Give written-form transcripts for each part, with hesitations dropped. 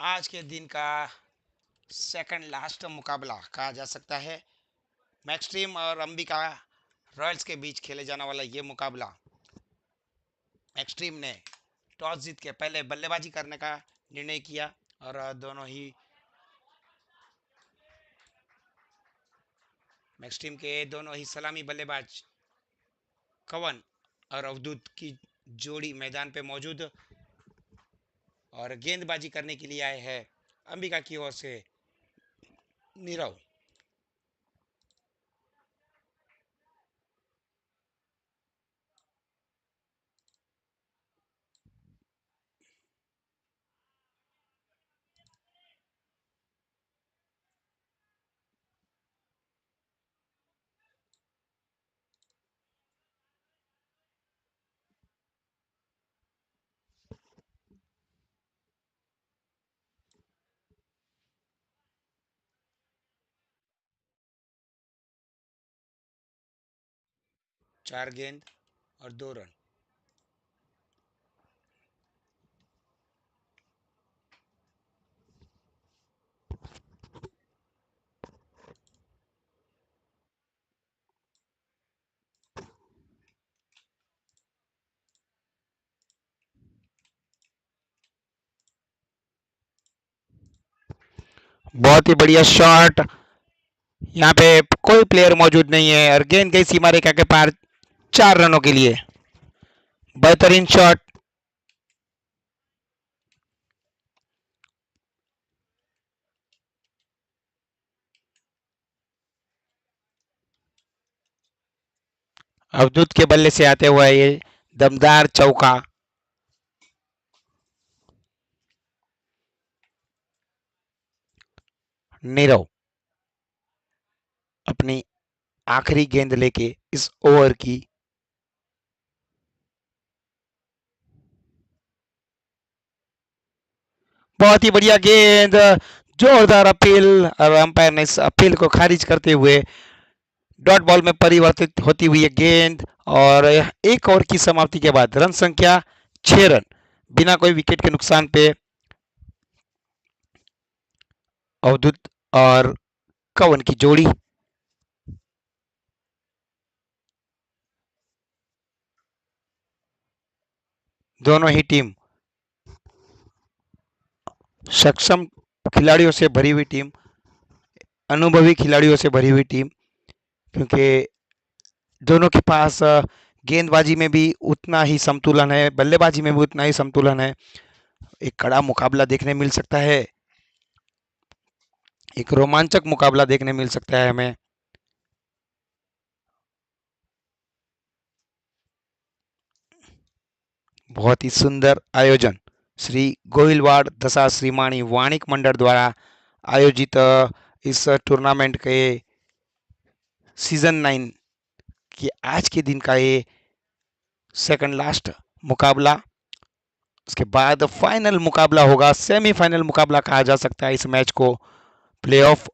आज के दिन का सेकंड लास्ट मुकाबला कहा जा सकता है। मैक्सट्रीम और अंबिका रॉयल्स के बीच खेले जाने वाला ये मुकाबला, मैक्सट्रीम ने टॉस जीत के पहले बल्लेबाजी करने का निर्णय किया और दोनों ही मैक्सट्रीम के दोनों ही सलामी बल्लेबाज कवन और अवधूत की जोड़ी मैदान पे मौजूद और गेंदबाजी करने के लिए आए हैं। अंबिका की ओर से नीरव। 4 गेंद और 2 रन। बहुत ही बढ़िया शॉट। यहाँ पे कोई प्लेयर मौजूद नहीं है और गेंद गई सीमा रेखा के पार 4 रनों के लिए। बेहतरीन शॉट। अवधूत के बल्ले से आते हुए ये दमदार चौका। नीरव अपनी आखिरी गेंद लेके इस ओवर की बहुत ही बढ़िया गेंद, जोरदार अपील और अंपायर ने इस अपील को खारिज करते हुए डॉट बॉल में परिवर्तित होती हुई गेंद और एक ओवर की समाप्ति के बाद रन संख्या 6 रन बिना कोई विकेट के नुकसान पे अवधूत और कवन की जोड़ी दोनों ही टीम सक्षम खिलाड़ियों से भरी हुई टीम, अनुभवी खिलाड़ियों से भरी हुई टीम, क्योंकि दोनों के पास गेंदबाजी में भी उतना ही संतुलन है, बल्लेबाजी में भी उतना ही संतुलन है। एक कड़ा मुकाबला देखने मिल सकता है, एक रोमांचक मुकाबला देखने मिल सकता है हमें। बहुत ही सुंदर आयोजन श्री गोहिलवाड़ दशा श्रीमाणी वाणिक मंडल द्वारा आयोजित इस टूर्नामेंट के सीजन 9 की आज के दिन का ये सेकंड लास्ट मुकाबला। उसके बाद फाइनल मुकाबला होगा, सेमीफाइनल मुकाबला कहा जा सकता है इस मैच को। प्लेऑफ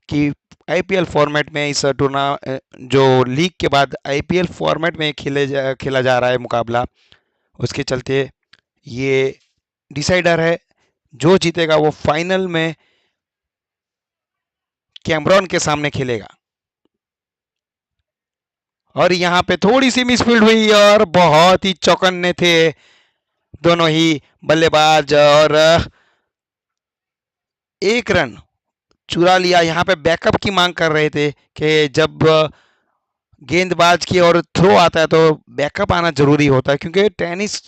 की आईपीएल फॉर्मेट में इस टूर्ना जो लीग के बाद आईपीएल फॉर्मेट में खेला जा रहा है मुकाबला, उसके चलते ये डिसाइडर है। जो जीतेगा वो फाइनल में कैमरॉन के सामने खेलेगा। और यहाँ पे थोड़ी सी मिसफील्ड हुई और बहुत ही चौकन्ने थे दोनों ही बल्लेबाज और एक रन चुरा लिया। यहाँ पे बैकअप की मांग कर रहे थे कि जब गेंदबाज की और थ्रो आता है तो बैकअप आना जरूरी होता है, क्योंकि टेनिस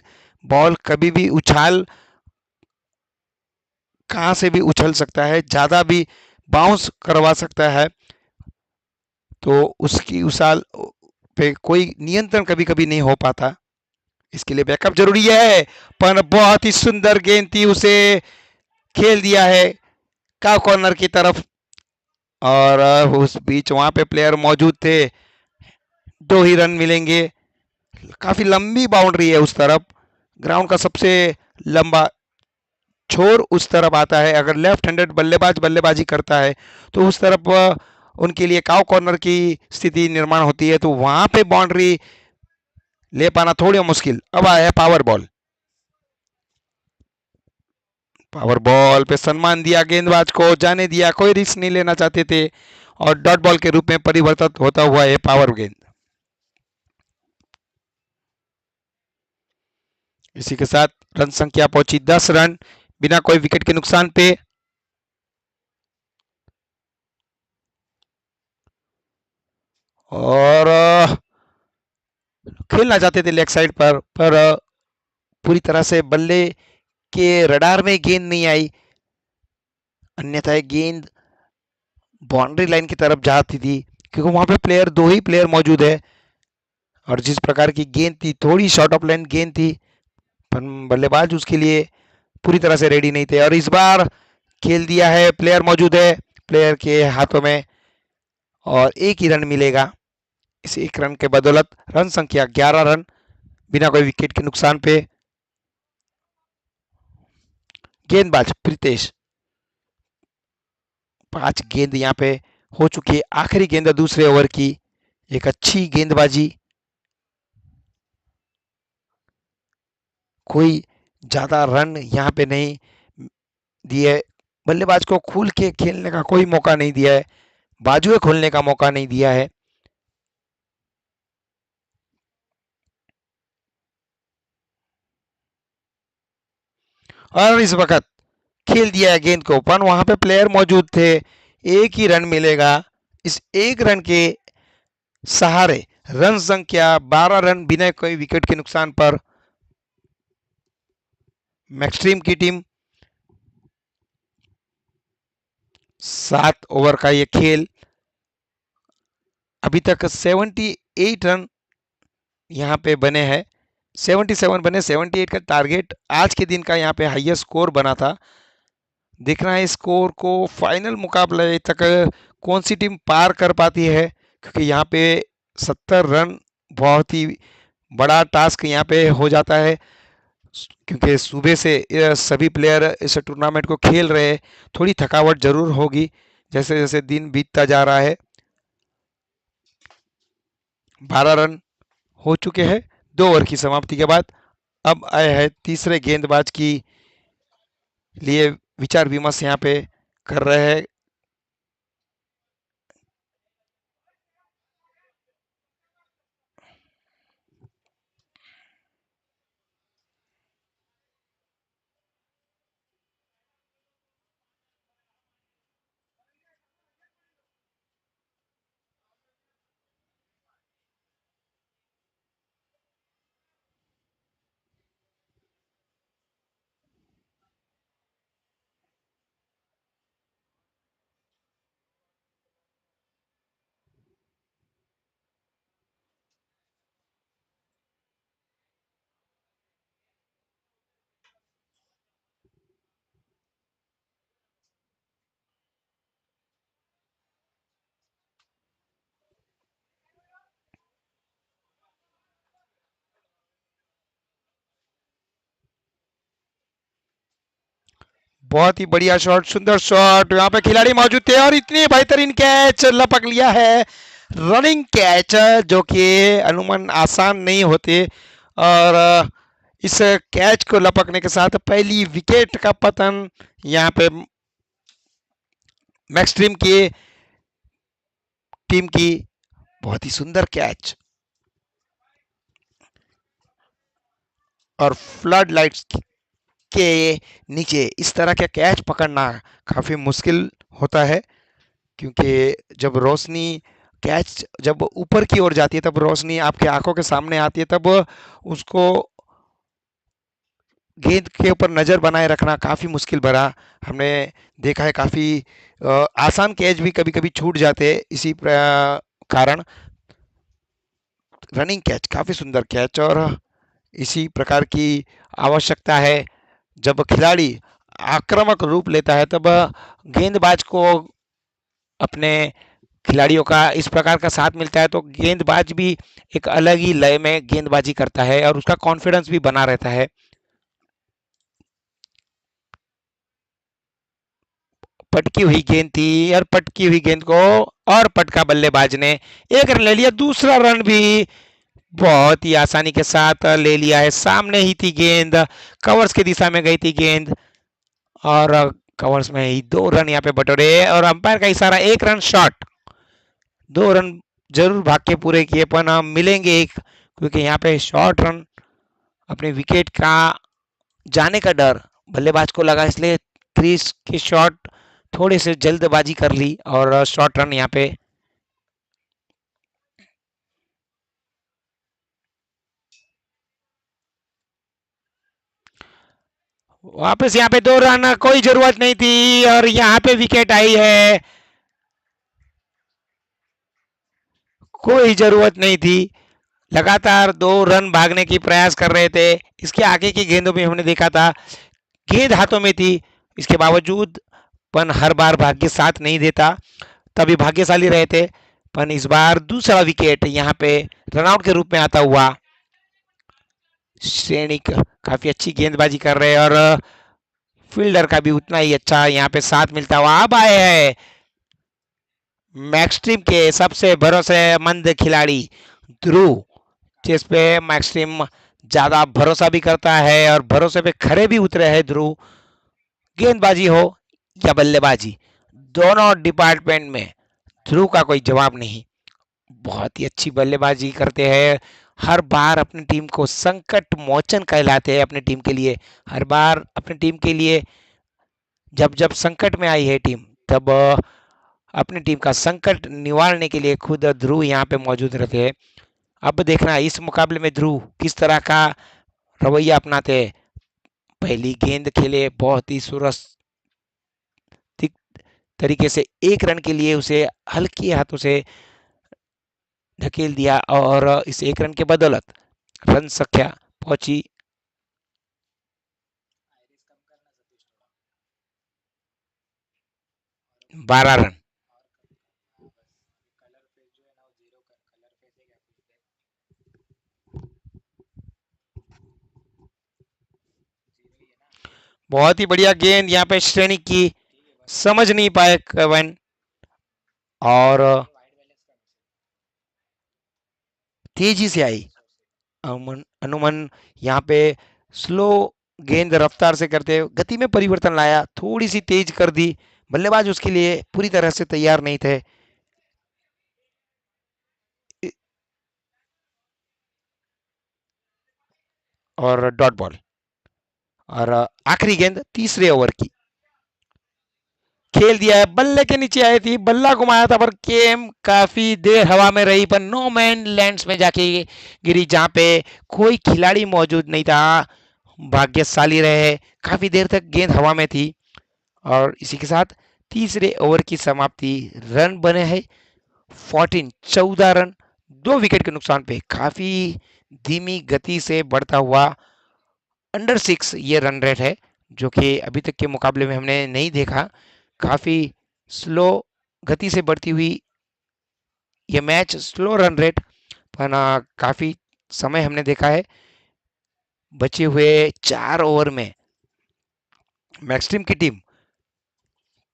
बॉल कभी भी उछाल कहाँ से भी उछल सकता है, ज़्यादा भी बाउंस करवा सकता है, तो उसकी उछाल पे कोई नियंत्रण कभी कभी नहीं हो पाता। इसके लिए बैकअप जरूरी है। पर बहुत ही सुंदर गेंद थी, उसे खेल दिया है का कॉर्नर की तरफ और उस बीच वहां पे प्लेयर मौजूद थे। 2 ही रन मिलेंगे। काफी लंबी बाउंड्री है उस तरफ, ग्राउंड का सबसे लंबा छोर उस तरफ आता है। अगर लेफ्ट हैंडेड बल्लेबाज बल्लेबाजी करता है तो उस तरफ उनके लिए काव कॉर्नर की स्थिति निर्माण होती है, तो वहां पे बाउंड्री ले पाना थोड़ी मुश्किल। अब आया है पावर बॉल। पावर बॉल पे सम्मान दिया, गेंदबाज को जाने दिया, कोई रिस्क नहीं लेना चाहते थे और डॉट बॉल के रूप में परिवर्तित होता हुआ ये पावर गेंद। इसी के साथ रन संख्या पहुंची 10 रन बिना कोई विकेट के नुकसान पे। और खेलना चाहते थे लेग साइड पर पूरी तरह से बल्ले के रडार में गेंद नहीं आई, अन्यथा गेंद बाउंड्री लाइन की तरफ जाती थी क्योंकि वहां पे दो ही प्लेयर मौजूद है और जिस प्रकार की गेंद थी थोड़ी शॉर्ट ऑफ लाइन गेंद थी, पर बल्लेबाज उसके लिए पूरी तरह से रेडी नहीं थे। और इस बार खेल दिया है, प्लेयर मौजूद है प्लेयर के हाथों में और एक ही रन मिलेगा। इस एक रन के बदौलत रन संख्या 11 रन बिना कोई विकेट के नुकसान पे। गेंदबाज प्रीतेश, 5 गेंद यहाँ पे हो चुकी है, आखिरी गेंद दूसरे ओवर की, एक अच्छी गेंदबाजी, कोई ज्यादा रन यहाँ पे नहीं दिए, बल्लेबाज को खुल के खेलने का कोई मौका नहीं दिया है, बाजुए खोलने का मौका नहीं दिया है। और इस वक्त खेल दिया है गेंद को, पर वहां पे प्लेयर मौजूद थे, एक ही रन मिलेगा। इस एक रन के सहारे रन संख्या 12 रन बिना कोई विकेट के नुकसान पर मैक्सट्रीम की टीम 7 ओवर का ये खेल अभी तक 78 रन यहाँ पे बने हैं, 77 बने, 78 का टारगेट आज के दिन का यहाँ पे हाईएस्ट स्कोर बना था। देखना है स्कोर को फाइनल मुकाबले तक कौन सी टीम पार कर पाती है, क्योंकि यहाँ पे 70 रन बहुत ही बड़ा टास्क यहाँ पे हो जाता है, क्योंकि सुबह से सभी प्लेयर इस टूर्नामेंट को खेल रहे हैं, थोड़ी थकावट जरूर होगी जैसे जैसे दिन बीतता जा रहा है। 12 रन हो चुके हैं 2 ओवर की समाप्ति के बाद। अब आए हैं तीसरे गेंदबाज की लिए विचार विमर्श यहाँ पे कर रहे हैं। बहुत ही बढ़िया शॉट, सुंदर शॉट, यहाँ पे खिलाड़ी मौजूद थे और इतनी बेहतरीन कैच लपक लिया है, रनिंग कैच जो कि अनुमान आसान नहीं होते। और इस कैच को लपकने के साथ पहली विकेट का पतन यहाँ पे मैक्सट्रीम की टीम की, बहुत ही सुंदर कैच और फ्लड लाइट्स के नीचे इस तरह का कैच पकड़ना काफी मुश्किल होता है, क्योंकि जब रोशनी कैच जब ऊपर की ओर जाती है तब रोशनी आपके आंखों के सामने आती है, तब उसको गेंद के ऊपर नजर बनाए रखना काफी मुश्किल भरा। हमने देखा है काफी आसान कैच भी कभी कभी छूट जाते हैं इसी कारण। रनिंग कैच काफी सुंदर कैच और इसी प्रकार की आवश्यकता है जब खिलाड़ी आक्रामक रूप लेता है, तब गेंदबाज को अपने खिलाड़ियों का इस प्रकार का साथ मिलता है तो गेंदबाज भी एक अलग ही लय में गेंदबाजी करता है और उसका कॉन्फिडेंस भी बना रहता है। पटकी हुई गेंद थी और पटकी हुई गेंद को और पटका बल्लेबाज ने, एक रन ले लिया, दूसरा रन भी बहुत ही आसानी के साथ ले लिया है। सामने ही थी गेंद, कवर्स की दिशा में गई थी गेंद और कवर्स में ही 2 रन यहाँ पे बटोरे और अंपायर का इशारा 1 रन शॉट। 2 रन जरूर भाग के पूरे किए पर हम मिलेंगे एक, क्योंकि यहाँ पे शॉर्ट रन अपने विकेट का जाने का डर बल्लेबाज को लगा, इसलिए क्रीज के शॉट थोड़े से जल्दबाजी कर ली और शॉर्ट रन यहाँ पे। वापस यहाँ पे 2 रन, कोई जरूरत नहीं थी और यहाँ पे विकेट आई है, कोई जरूरत नहीं थी। लगातार 2 रन भागने की प्रयास कर रहे थे। इसके आगे की गेंदों में हमने देखा था गेंद हाथों में थी, इसके बावजूद पन हर बार भाग्य साथ नहीं देता, तभी भाग्यशाली रहे थे। पर इस बार दूसरा विकेट यहाँ पे रनआउट के रूप में आता हुआ। श्रेणी काफी अच्छी गेंदबाजी कर रहे हैं और फील्डर का भी उतना ही अच्छा यहाँ पे साथ मिलता हुआ। अब आए हैं मैक्सट्रीम के सबसे भरोसेमंद खिलाड़ी ध्रुव, जिस पे मैक्सट्रीम ज्यादा भरोसा भी करता है और भरोसे पे खरे भी उतरे हैं ध्रुव। गेंदबाजी हो या बल्लेबाजी, दोनों डिपार्टमेंट में ध्रुव का कोई जवाब नहीं। बहुत ही अच्छी बल्लेबाजी करते हैं, हर बार अपनी टीम को संकट मोचन कहलाते हैं अपनी टीम के लिए। हर बार अपनी टीम के लिए जब जब संकट में आई है टीम, तब अपनी टीम का संकट निवारने के लिए खुद ध्रुव यहाँ पे मौजूद रहते हैं। अब देखना इस मुकाबले में ध्रुव किस तरह का रवैया अपनाते हैं। पहली गेंद खेले बहुत ही सुरक्षित तरीके से, 1 रन के लिए उसे हल्के हाथों से धकेल दिया और इस 1 रन के बदौलत रन संख्या पहुंची 12 रन। बहुत ही बढ़िया गेंद यहाँ पे श्रेणी की, समझ नहीं पाए कवन और तेजी से आई। अनुमन यहाँ पे स्लो गेंद रफ्तार से करते गति में परिवर्तन लाया, थोड़ी सी तेज कर दी। बल्लेबाज उसके लिए पूरी तरह से तैयार नहीं थे। और डॉट बॉल और आखिरी गेंद तीसरे ओवर की खेल दिया है, बल्ले के नीचे आई थी, बल्ला घुमाया था पर गेम काफी देर हवा में रही, पर नो मैन लैंड्स में जाके गिरी जहां पे कोई खिलाड़ी मौजूद नहीं था। भाग्यशाली रहे, काफी देर तक गेंद हवा में थी और इसी के साथ तीसरे ओवर की समाप्ति। रन बने हैं 14 2 विकेट के नुकसान पे, काफी धीमी गति से बढ़ता हुआ अंडर 6 ये रन रेट है, जो कि अभी तक के मुकाबले में हमने नहीं देखा। काफी स्लो गति से बढ़ती हुई ये मैच, स्लो रन रेट पर काफी समय हमने देखा है। बचे हुए 4 ओवर में मैक्सट्रीम की टीम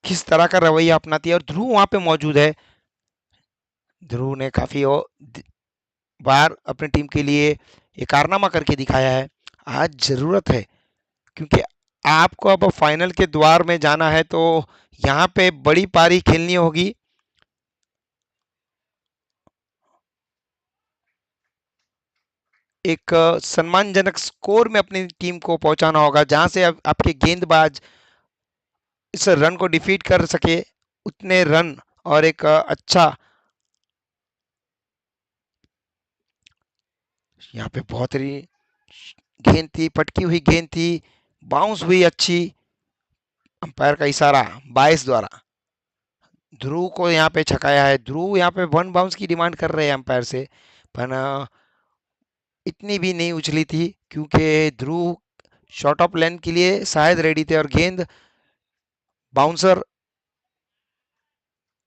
किस तरह का रवैया अपनाती है और ध्रुव वहां पे मौजूद है। ध्रुव ने काफी बार अपनी टीम के लिए ये कारनामा करके दिखाया है। आज जरूरत है, क्योंकि आपको अब फाइनल के द्वार में जाना है, तो यहाँ पे बड़ी पारी खेलनी होगी। एक सम्मानजनक स्कोर में अपनी टीम को पहुंचाना होगा, जहां से आपके गेंदबाज इस रन को डिफीट कर सके, उतने रन और एक अच्छा। यहाँ पे बहुत ही गेंद थी, पटकी हुई गेंद थी, बाउंस हुई अच्छी। अंपायर का इशारा 22 द्वारा ध्रुव को यहाँ पे छकाया है। ध्रुव यहाँ पे 1 बाउंस की डिमांड कर रहे हैं अंपायर से, पर इतनी भी नहीं उछली थी, क्योंकि ध्रुव शॉर्ट ऑफ लेंथ के लिए शायद रेडी थे और गेंद बाउंसर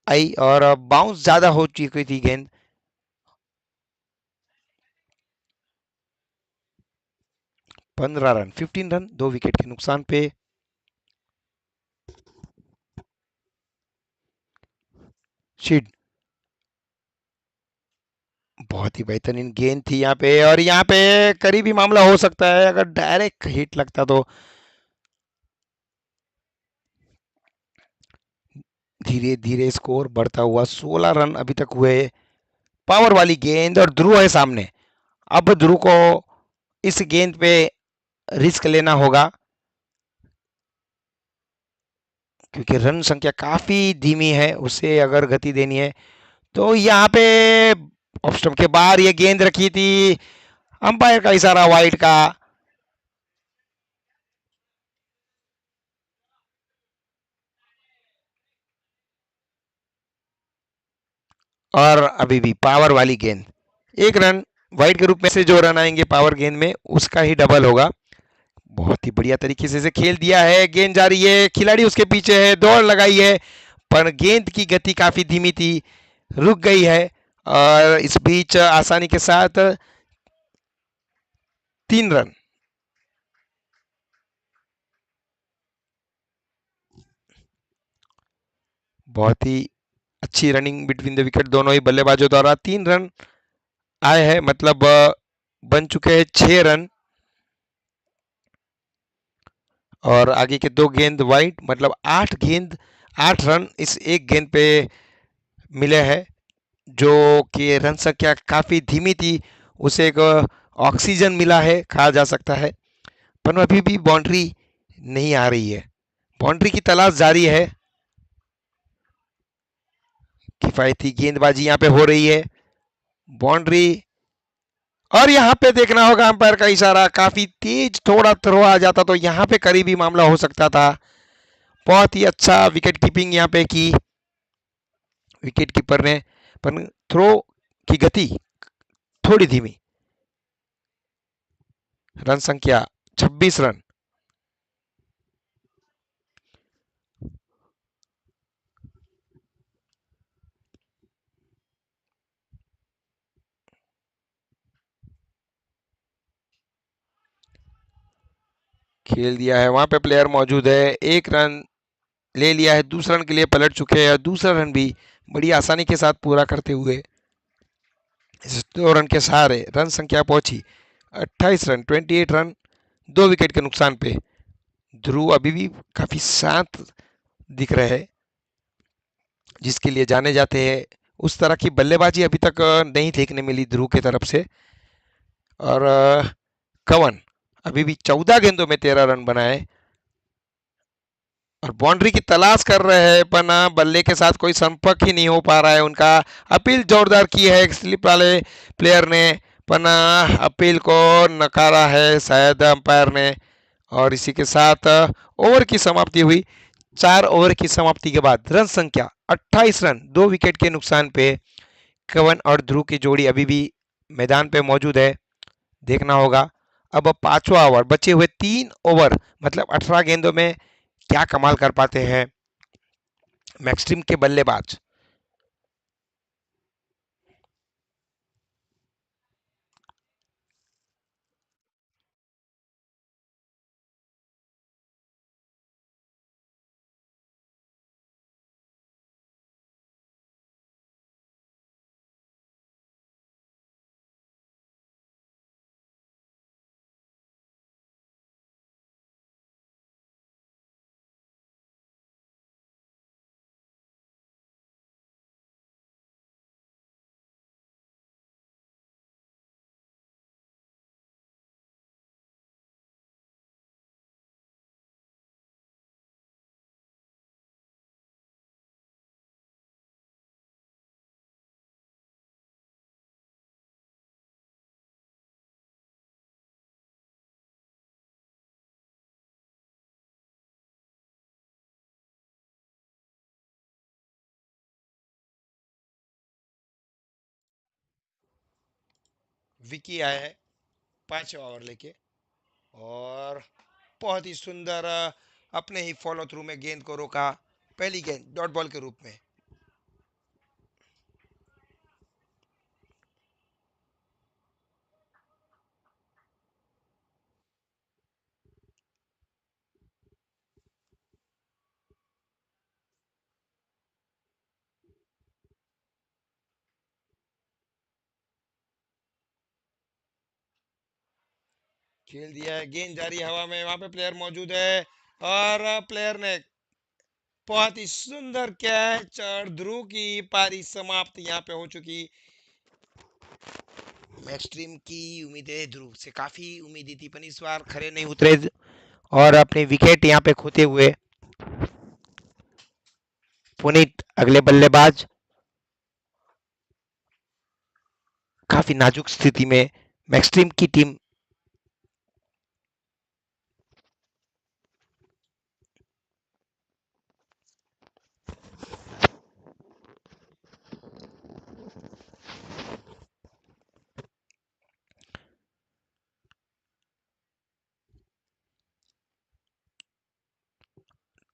आई और बाउंस ज्यादा हो चुकी थी गेंद। 15 रन 15 रन 2 विकेट के नुकसान पे। शीड बहुत ही बेहतरीन गेंद थी यहाँ पे और यहाँ पे करीबी मामला हो सकता है, अगर डायरेक्ट हिट लगता तो धीरे धीरे स्कोर बढ़ता हुआ 16 रन अभी तक हुए। पावर वाली गेंद और ध्रुव है सामने। अब ध्रुव को इस गेंद पे रिस्क लेना होगा क्योंकि रन संख्या काफी धीमी है, उसे अगर गति देनी है तो यहाँ पे ऑफ स्टंप के बाहर ये गेंद रखी थी। अंपायर का इशारा वाइड का। और अभी भी पावर वाली गेंद, एक रन वाइड के रूप में से जो रन आएंगे पावर गेंद में उसका ही डबल होगा। बहुत ही बढ़िया तरीके से इसे खेल दिया है। गेंद जा रही है, खिलाड़ी उसके पीछे है, दौड़ लगाई है पर गेंद की गति काफी धीमी थी, रुक गई है। और इस बीच आसानी के साथ 3 रन। बहुत ही अच्छी रनिंग बिटवीन द विकेट दोनों ही बल्लेबाजों द्वारा। 3 रन आए हैं, मतलब बन चुके हैं 6 रन। और आगे के 2 गेंद वाइड, मतलब 8 गेंद 8 रन इस एक गेंद पे मिले हैं, जो कि रन संख्या काफी धीमी थी, उसे एक ऑक्सीजन मिला है कहा जा सकता है। पर अभी भी बाउंड्री नहीं आ रही है, बाउंड्री की तलाश जारी है। किफायती गेंदबाजी यहाँ पे हो रही है, बाउंड्री। और यहाँ पे देखना होगा अंपायर का इशारा, काफी तेज थोड़ा थ्रो आ जाता तो यहाँ पे करीबी मामला हो सकता था। बहुत ही अच्छा विकेट कीपिंग यहाँ पे की विकेट कीपर ने, पर थ्रो की गति थोड़ी धीमी। रन संख्या 26 रन। खेल दिया है, वहां पे प्लेयर मौजूद है, 1 रन ले लिया है, दूसरे रन के लिए पलट चुके हैं और दूसरा रन भी बड़ी आसानी के साथ पूरा करते हुए इस 2 रन के सहारे रन संख्या पहुंची 28 रन, 28 रन 2 विकेट के नुकसान पे। ध्रुव अभी भी काफी शांत दिख रहे हैं, जिसके लिए जाने जाते हैं। उस तरह की बल्लेबाजी अभी तक नहीं देखने मिली ध्रुव की तरफ से। और कवन अभी भी 14 गेंदों में 13 रन बनाए और बाउंड्री की तलाश कर रहे हैं, पर ना बल्ले के साथ कोई संपर्क ही नहीं हो पा रहा है उनका। अपील जोरदार की है स्लिप वाले प्लेयर ने, पर ना अपील को नकारा है शायद अंपायर ने। और इसी के साथ ओवर की समाप्ति हुई। 4 ओवर की समाप्ति के बाद रन संख्या 28 रन 2 विकेट के नुकसान पे कवन और ध्रुव की जोड़ी अभी भी मैदान पे मौजूद है। देखना होगा अब 5वां ओवर, बचे हुए 3 ओवर, मतलब 18 गेंदों में क्या कमाल कर पाते हैं मैक्सट्रीम के बल्लेबाज। विकी आया है 5वां ओवर लेके और बहुत ही सुंदर अपने ही फॉलो थ्रू में गेंद को रोका। पहली गेंद डॉट बॉल के रूप में। खेल दिया है, गेंद जा रही है हवा में, वहां पे प्लेयर मौजूद है और प्लेयर ने बहुत ही सुंदर कैच और ध्रुव की पारी समाप्त यहाँ पे हो चुकी। मैक्सट्रीम की उम्मीदें ध्रुव से काफी उम्मीदी थी पर इस बार खरे नहीं उतरे और अपने विकेट यहाँ पे खोते हुए पुनीत अगले बल्लेबाज काफी नाजुक स्थिति में मैक्सट्रीम की टीम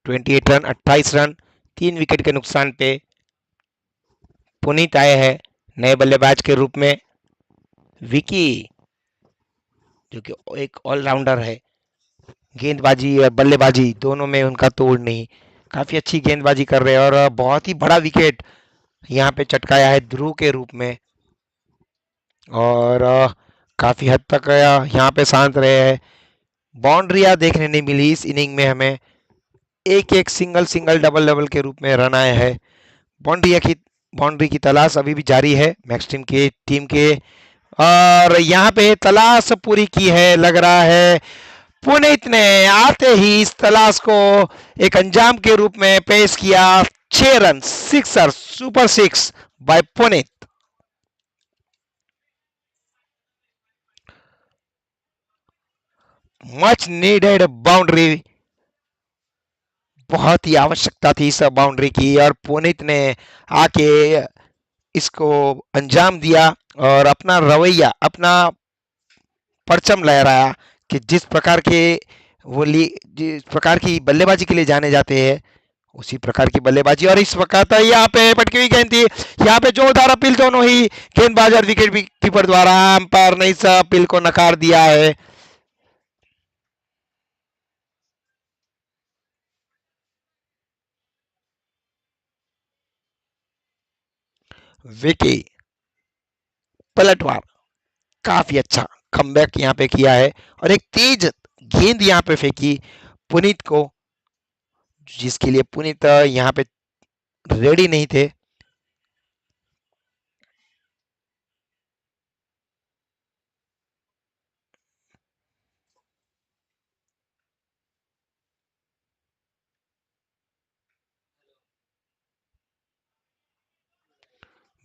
28 रन 28 रन 3 विकेट के नुकसान पे पुनीत आए हैं नए बल्लेबाज के रूप में। विकी जो कि एक ऑलराउंडर है, गेंदबाजी और बल्लेबाजी दोनों में उनका तोड़ नहीं, काफी अच्छी गेंदबाजी कर रहे हैं और बहुत ही बड़ा विकेट यहाँ पे चटकाया है ध्रुव के रूप में। और काफी हद तक यहाँ पे शांत रहे हैं। बाउंड्रियां देखने नहीं मिली इस इनिंग में हमें, एक एक सिंगल सिंगल डबल डबल के रूप में रन आए हैं। बाउंड्री की बाउंड्री की तलाश अभी भी जारी है मैक्स टीम के और यहाँ पे तलाश पूरी की है लग रहा है। पुनीत ने आते ही इस तलाश को एक अंजाम के रूप में पेश किया। 6 run sixer super six by Puneet. Much needed boundary, बहुत ही आवश्यकता थी इस बाउंड्री की और पुनीत ने आके इसको अंजाम दिया और अपना रवैया अपना परचम लहराया कि जिस प्रकार के जिस प्रकार की बल्लेबाजी के लिए जाने जाते हैं उसी प्रकार की बल्लेबाजी। और इस वक्त यहाँ पे पटकी हुई गेंद थी, यहाँ पे जोरदार अपील दोनों ही गेंदबाज और विकेट कीपर द्वारा अंपायर ने इस अपील को नकार दिया है। विकी पलटवार काफी अच्छा कमबैक यहाँ पे किया है और एक तेज गेंद यहाँ पे फेंकी पुनीत को, जिसके लिए पुनीत यहाँ पे रेडी नहीं थे।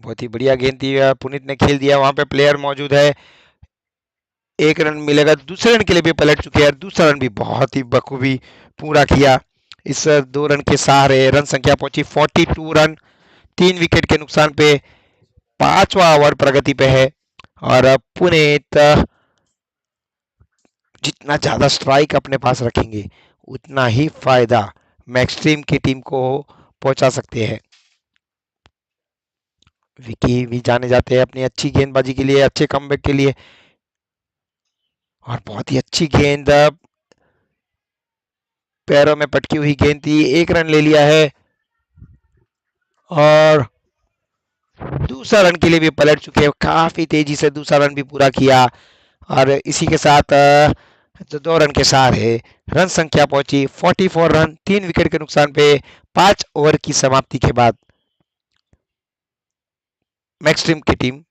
बहुत ही बढ़िया गेंद थी, पुनीत ने खेल दिया, वहां पे प्लेयर मौजूद है। एक रन मिलेगा, दूसरे रन के लिए भी पलट चुके हैं, दूसरा रन भी बहुत ही बखूबी पूरा किया। इस 2 रन के सहारे रन संख्या पहुंची 42 रन 3 विकेट के नुकसान पे। 5वां ओवर प्रगति पे है और पुनीत जितना ज्यादा स्ट्राइक अपने पास रखेंगे उतना ही फायदा मैक्सट्रीम की टीम को पहुंचा सकते हैं। विकी भी जाने जाते हैं अपनी अच्छी गेंदबाजी के लिए, अच्छे कमबैक के लिए और बहुत ही अच्छी गेंद पैरों में पटकी हुई गेंद थी, 1 रन ले लिया है और दूसरा रन के लिए भी पलट चुके हैं, काफी तेजी से दूसरा रन भी पूरा किया और इसी के साथ जो 2 रन के साथ है रन संख्या पहुंची 44 रन 3 विकेट के नुकसान पे। 5 ओवर की समाप्ति के बाद मैक्सट्रीम की टीम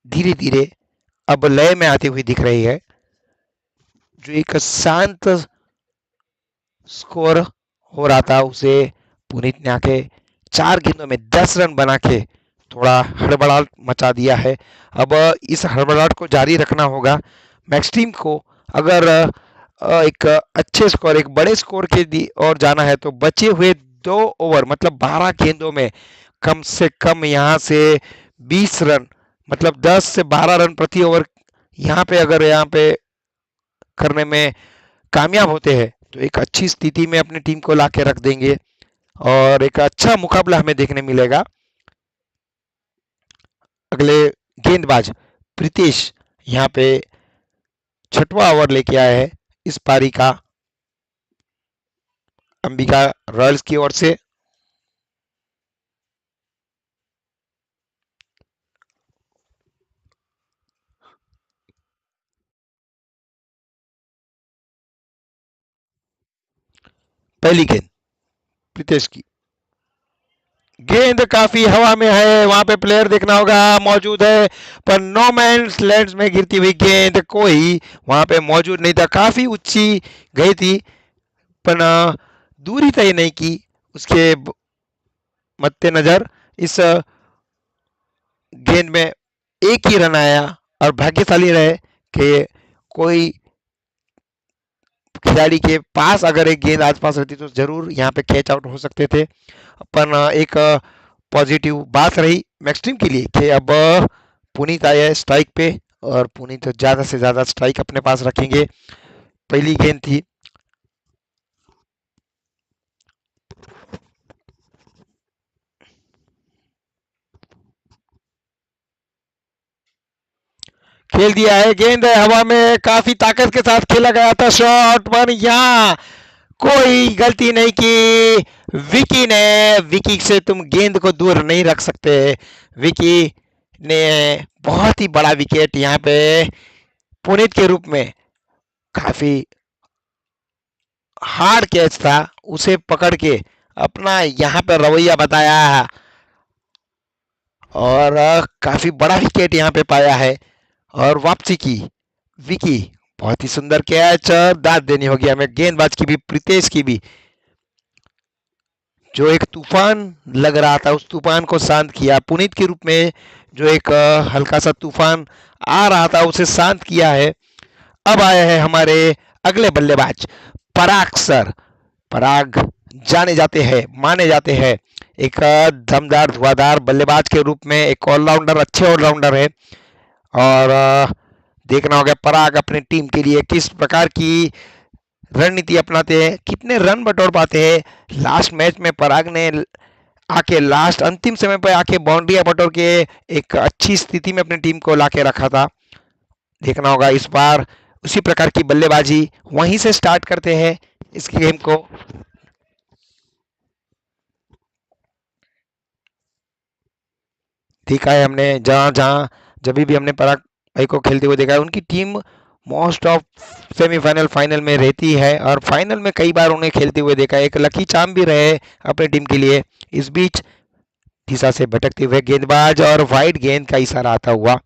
धीरे धीरे अब लय में आती हुई दिख रही है। जो एक शांत स्कोर हो रहा था उसे पुनीत ने आके 4 गेंदों में 10 रन बना के थोड़ा हड़बड़ाहट मचा दिया है। अब इस हड़बड़ाहट को जारी रखना होगा मैक्स टीम को। अगर एक अच्छे स्कोर एक बड़े स्कोर के और जाना है तो बचे हुए 2 ओवर मतलब 12 गेंदों में कम से कम यहाँ से 20 रन मतलब 10 से 12 रन प्रति ओवर यहाँ पे अगर यहाँ पे करने में कामयाब होते हैं तो एक अच्छी स्थिति में अपनी टीम को लाके रख देंगे और एक अच्छा मुकाबला हमें देखने मिलेगा। अगले गेंदबाज प्रीतेश यहाँ पे 6वां ओवर लेके आए हैं इस पारी का अंबिका रॉयल्स की ओर से। पहली गेंद प्रीतेश की गेंद काफी हवा में है, वहां पे प्लेयर देखना होगा मौजूद है, पर नो मैन्स लैंड में गिरती हुई गेंद कोई वहां पे मौजूद नहीं था, काफी ऊंची गई थी, पर दूरी तय नहीं की। उसके मद्देनजर इस गेंद में एक ही रन आया और भाग्यशाली रहे कि कोई खिलाड़ी के पास अगर एक गेंद आसपास रहती तो जरूर यहाँ पे कैच आउट हो सकते थे। अपन एक पॉजिटिव बात रही मैक्स टीम के लिए कि अब पुनीत आए हैं स्ट्राइक पे और पुनीत ज्यादा से ज्यादा स्ट्राइक अपने पास रखेंगे। पहली गेंद थी, खेल दिया है, गेंद है हवा में, काफी ताकत के साथ खेला गया था, शॉट पर यहाँ कोई गलती नहीं की विकी ने। विकी से तुम गेंद को दूर नहीं रख सकते। विकी ने बहुत ही बड़ा विकेट यहाँ पे पुनीत के रूप में, काफी हार्ड कैच था, उसे पकड़ के अपना यहाँ पे रवैया बताया और काफी बड़ा विकेट यहाँ पे पाया है और वापसी की विकी। बहुत ही सुंदर कैच, दाद देनी होगी हमें गेंदबाज की भी, प्रीतेश की भी, जो एक तूफान लग रहा था उस तूफान को शांत किया। पुनीत के रूप में जो एक हल्का सा तूफान आ रहा था उसे शांत किया है। अब आए हैं हमारे अगले बल्लेबाज पराग सर। पराग जाने जाते हैं, माने जाते हैं एक दमदार धुआंधार बल्लेबाज के रूप में, एक ऑलराउंडर, अच्छे ऑलराउंडर है और देखना होगा पराग अपनी टीम के लिए किस प्रकार की रणनीति अपनाते हैं, कितने रन बटोर पाते हैं। लास्ट मैच में पराग ने आके लास्ट अंतिम समय पर आके बाउंड्री बटोर के एक अच्छी स्थिति में अपनी टीम को लाके रखा था। देखना होगा इस बार उसी प्रकार की बल्लेबाजी वहीं से स्टार्ट करते हैं इस गेम को। देखा है हमने जहां जहां जब भी हमने पराग भाई को खेलते हुए देखा है, उनकी team most of semifinal final में रहती है और फाइनल में कई बार उन्हें खेलते हुए देखा है। एक लकी चार्म भी रहे अपनी टीम के लिए। इस बीच दिशा से भटकते हुए गेंदबाज और वाइड गेंद का इशारा आता हुआ।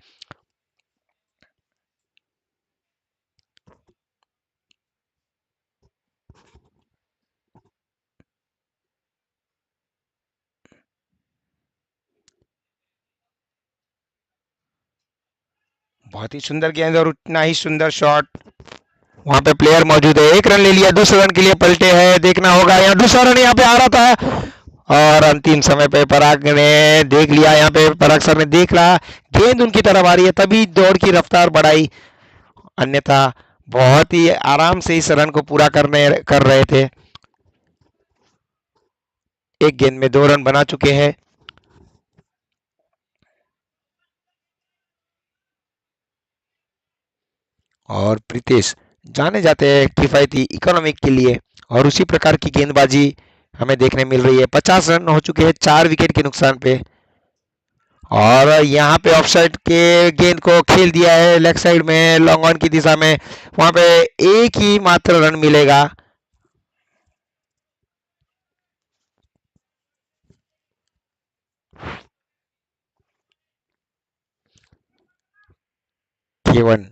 बहुत ही सुंदर गेंद और उतना ही सुंदर शॉट। वहां पे प्लेयर मौजूद है, एक रन ले लिया, दूसरे रन के लिए पलटे हैं। देखना होगा यहाँ दूसरा रन यहाँ पे आ रहा था और अंतिम समय पे पराग ने देख लिया, यहाँ पे पराग सर ने देख रहा गेंद उनकी तरफ आ रही है तभी दौड़ की रफ्तार बढ़ाई, अन्यथा बहुत ही आराम से इस रन को पूरा कर रहे थे। एक गेंद में 2 रन बना चुके हैं। और प्रीतेश जाने जाते हैं किफायती इकोनॉमिक के लिए और उसी प्रकार की गेंदबाजी हमें देखने मिल रही है। 50 रन हो चुके हैं 4 विकेट के नुकसान पे और यहाँ पे ऑफसाइड के गेंद को खेल दिया है लेग साइड में लॉन्ग ऑन की दिशा में, वहां पे एक ही मात्र रन मिलेगा। केवन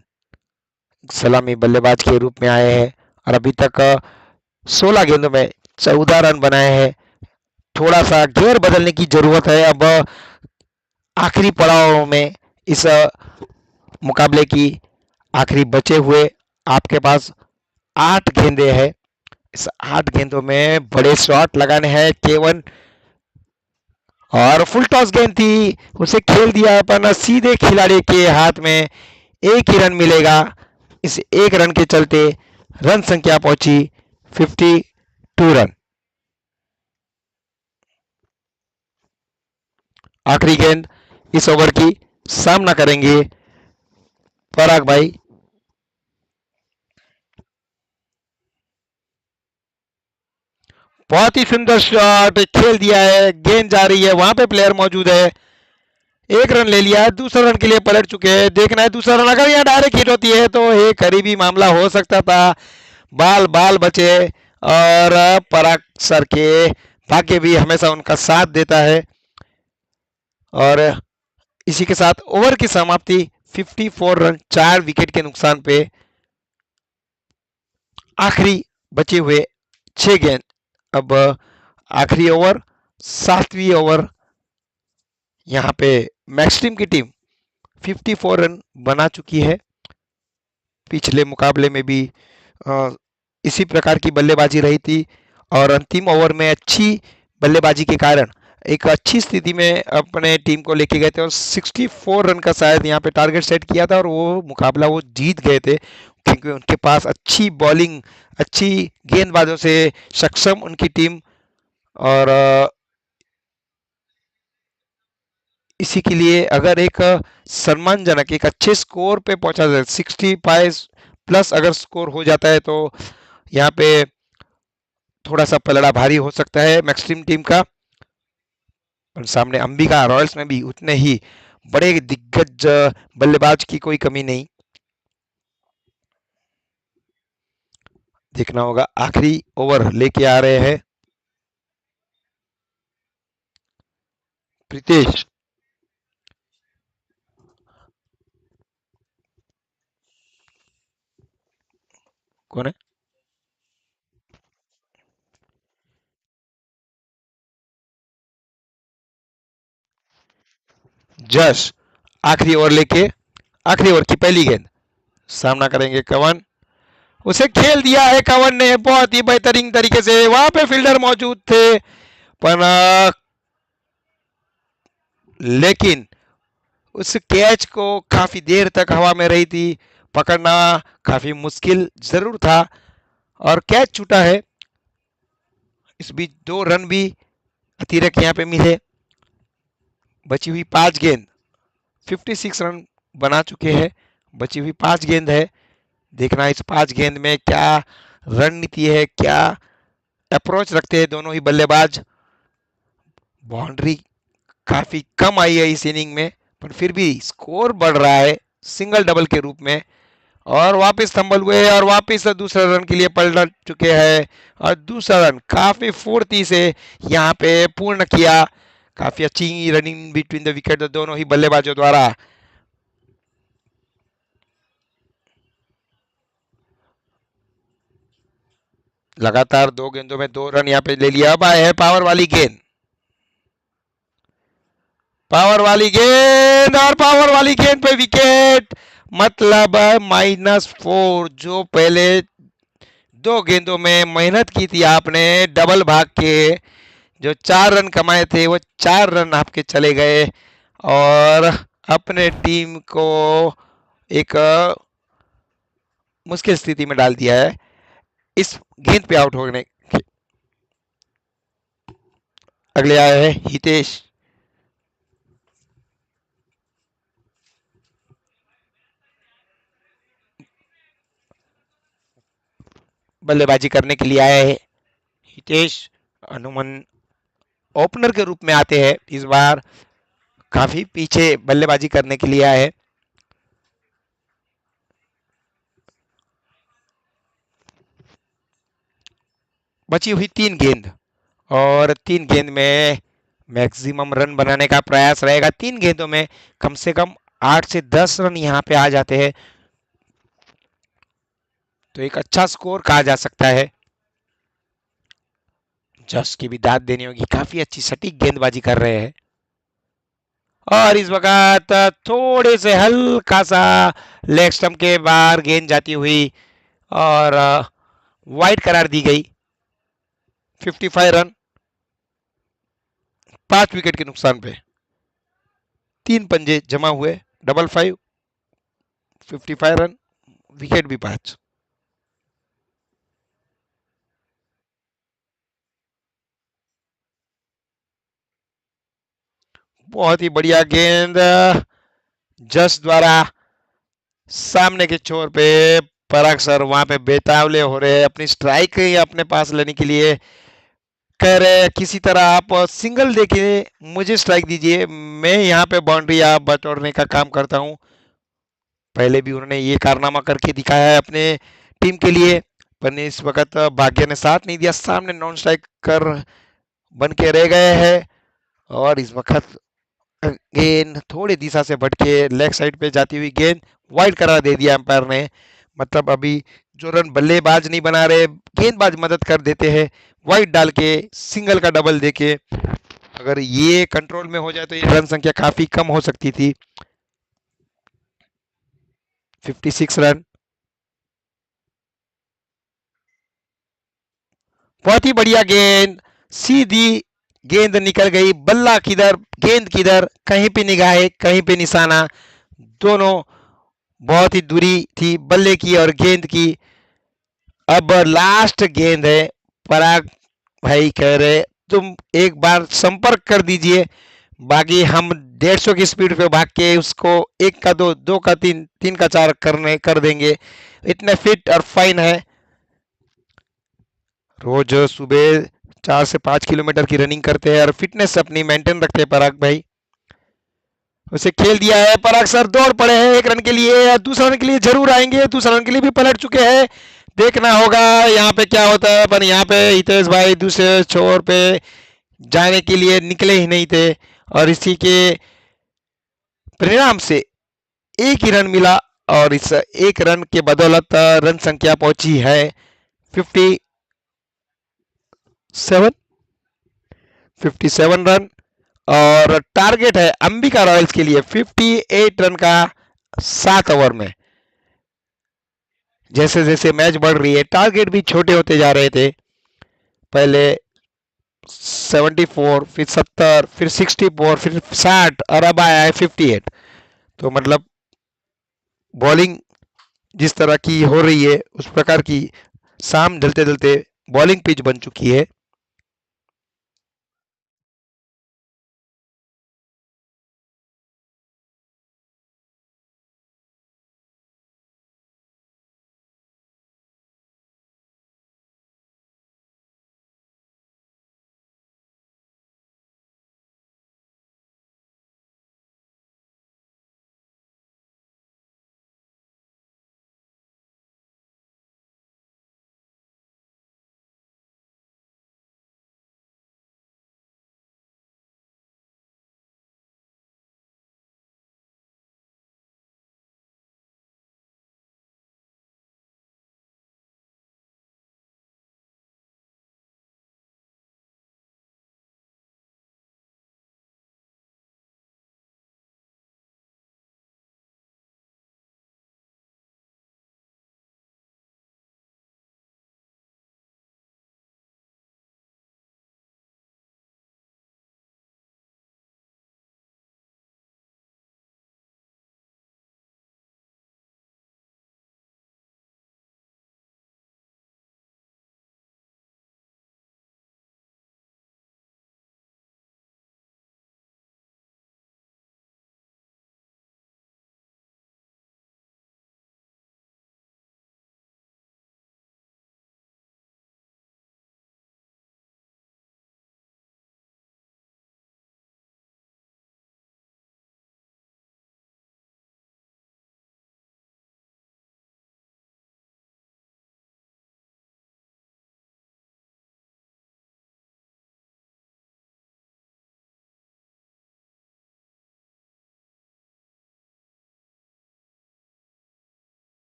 सलामी बल्लेबाज के रूप में आए हैं और अभी तक 16 गेंदों में 14 रन बनाए हैं। थोड़ा सा गेयर बदलने की जरूरत है अब आखिरी पड़ाव में इस मुकाबले की। आखिरी बचे हुए आपके पास 8 गेंदे हैं, इस 8 गेंदों में बड़े शॉट लगाने हैं। केवन और फुल टॉस गेंद थी, उसे खेल दिया अपन सीधे खिलाड़ी के हाथ में, एक ही रन मिलेगा। इस एक रन के चलते रन संख्या पहुंची 52 रन। आखिरी गेंद इस ओवर की सामना करेंगे पराग भाई। बहुत ही सुंदर शॉट खेल दिया है, गेंद जा रही है, वहां पे प्लेयर मौजूद है, एक रन ले लिया है, दूसरे रन के लिए पलट चुके हैं। देखना है दूसरा रन अगर यहाँ डायरेक्ट हिट होती है तो एक करीबी मामला हो सकता था, बाल बाल बचे और पराग सर के भाग्य भी हमेशा उनका साथ देता है। और इसी के साथ ओवर की समाप्ति 54 रन 4 विकेट के नुकसान पे। आखिरी बचे हुए 6 गेंद। अब आखिरी ओवर, 7वीं ओवर। यहाँ पे मैक्स टीम की टीम 54 रन बना चुकी है। पिछले मुकाबले में भी इसी प्रकार की बल्लेबाजी रही थी और अंतिम ओवर में अच्छी बल्लेबाजी के कारण एक अच्छी स्थिति में अपने टीम को लेके गए थे और 64 रन का शायद यहाँ पे टारगेट सेट किया था और वो मुकाबला वो जीत गए थे, क्योंकि उनके पास अच्छी बॉलिंग, अच्छी गेंदबाजों से सक्षम उनकी टीम। और इसी के लिए अगर एक सम्मानजनक एक अच्छे स्कोर पे पहुंचा जाए, 65 प्लस अगर स्कोर हो जाता है, तो यहाँ पे थोड़ा सा पलड़ा भारी हो सकता है मैक्सट्रीम टीम का। और सामने अंबिका रॉयल्स में भी उतने ही बड़े दिग्गज बल्लेबाज की कोई कमी नहीं। देखना होगा। आखिरी ओवर लेके आ रहे हैं प्रीतेश। कौन है? जश आखिरी ओवर लेके, आखिरी ओवर की पहली गेंद, सामना करेंगे कवन। उसे खेल दिया है कवन ने बहुत ही बेहतरीन तरीके से। वहां पे फील्डर मौजूद थे पर लेकिन उस कैच को काफी देर तक हवा में रही थी, पकड़ना काफी मुश्किल जरूर था और कैच छूटा है। इस बीच 2 रन भी अतिरिक्त यहाँ पे मिले। बची हुई 5 गेंद, 56 रन बना चुके हैं। बची हुई 5 गेंद है। देखना इस 5 गेंद में क्या रणनीति है, क्या अप्रोच रखते हैं दोनों ही बल्लेबाज। बाउंड्री काफी कम आई है इस इनिंग में, पर फिर भी स्कोर बढ़ रहा है सिंगल डबल के रूप में। और वापस संभल हुए और वापस दूसरे रन के लिए पलट चुके हैं और दूसरा रन काफी फुर्ती से यहाँ पे पूर्ण किया। काफी अच्छी रनिंग बिटवीन द विकेट दोनों ही बल्लेबाजों द्वारा। लगातार 2 गेंदों में 2 रन यहाँ पे ले लिया। अब आए है पावर वाली गेंद, पावर वाली गेंद और पावर वाली गेंद पे विकेट। मतलब -4। जो पहले 2 गेंदों में मेहनत की थी आपने डबल भाग के, जो 4 रन कमाए थे वो 4 रन आपके चले गए और अपने टीम को एक मुश्किल स्थिति में डाल दिया है इस गेंद पे आउट होने। अगले आए हैं हितेश। बल्लेबाजी करने के लिए आए हैं हितेश। अनुमन ओपनर के रूप में आते हैं इस बार, काफी पीछे बल्लेबाजी करने के लिए आए हैं। बची हुई 3 गेंद और 3 गेंद में मैक्सिमम रन बनाने का प्रयास रहेगा। 3 गेंदों में कम से कम 8 से 10 रन यहाँ पे आ जाते हैं तो एक अच्छा स्कोर कहा जा सकता है। जस की भी दाद देनी होगी, काफी अच्छी सटीक गेंदबाजी कर रहे हैं। और इस वक्त थोड़े से हल्का सा लेग स्टंप के बाहर गेंद जाती हुई और वाइड करार दी गई। 55 रन 5 विकेट के नुकसान पे। 3 पंजे जमा हुए, 55, 55 रन, विकेट भी 5। बहुत ही बढ़िया गेंद जस द्वारा सामने के छोर पे। पराग सर वहां पे बेतावले हो रहे हैं अपनी स्ट्राइक अपने पास लेने के लिए। कह रहे हैं किसी तरह आप सिंगल देके मुझे स्ट्राइक दीजिए, मैं यहाँ पे बाउंड्री आप बटोरने का काम करता हूँ। पहले भी उन्होंने ये कारनामा करके दिखाया है अपने टीम के लिए, पर इस वक्त भाग्य ने साथ नहीं दिया। सामने नॉन स्ट्राइक कर बन के रह गए हैं। और इस वक्त गेंद थोड़ी दिशा से भटके लेग साइड पे जाती हुई गेंद वाइड करार दे दिया अंपायर ने। मतलब अभी जो रन बल्लेबाज नहीं बना रहे, गेंदबाज मदद कर देते हैं वाइड डाल के, सिंगल का डबल देके। अगर ये कंट्रोल में हो जाए तो ये रन संख्या काफी कम हो सकती थी। 56 रन। बहुत ही बढ़िया गेंद, सीधी गेंद निकल गई। बल्ला किधर, गेंद किधर, कहीं पे निगाहें कहीं पे निशाना, दोनों बहुत ही दूरी थी बल्ले की और गेंद की। अब लास्ट गेंद है। पराग भाई कह रहे तुम एक बार संपर्क कर दीजिए, बाकी हम 150 की स्पीड पे भाग के उसको एक का दो, दो का तीन, तीन का चार करने कर देंगे। इतने फिट और फाइन है। रोज सुबह 4 से 5 किलोमीटर की रनिंग करते हैं और फिटनेस अपनी मेंटेन रखते हैं पराग भाई। उसे खेल दिया है, पराग सर दौड़ पड़े हैं एक रन के लिए, दूसरा रन के लिए जरूर आएंगे, दूसरा रन के लिए भी पलट चुके हैं। देखना होगा यहाँ पे क्या होता है, पर यहाँ पे हितेश भाई दूसरे छोर पे जाने के लिए निकले ही नहीं थे और इसी के परिणाम से एक ही रन मिला। और इस एक रन के बदौलत रन संख्या पहुंची है 57, 57 रन। और टारगेट है अंबिका रॉयल्स के लिए 58 रन का 7 ओवर में। जैसे जैसे मैच बढ़ रही है टारगेट भी छोटे होते जा रहे थे। पहले 74, फिर 70, फिर 64, फिर 60 और अब आया है 58। तो मतलब बॉलिंग जिस तरह की हो रही है उस प्रकार की शाम ढलते ढलते बॉलिंग पिच बन चुकी है।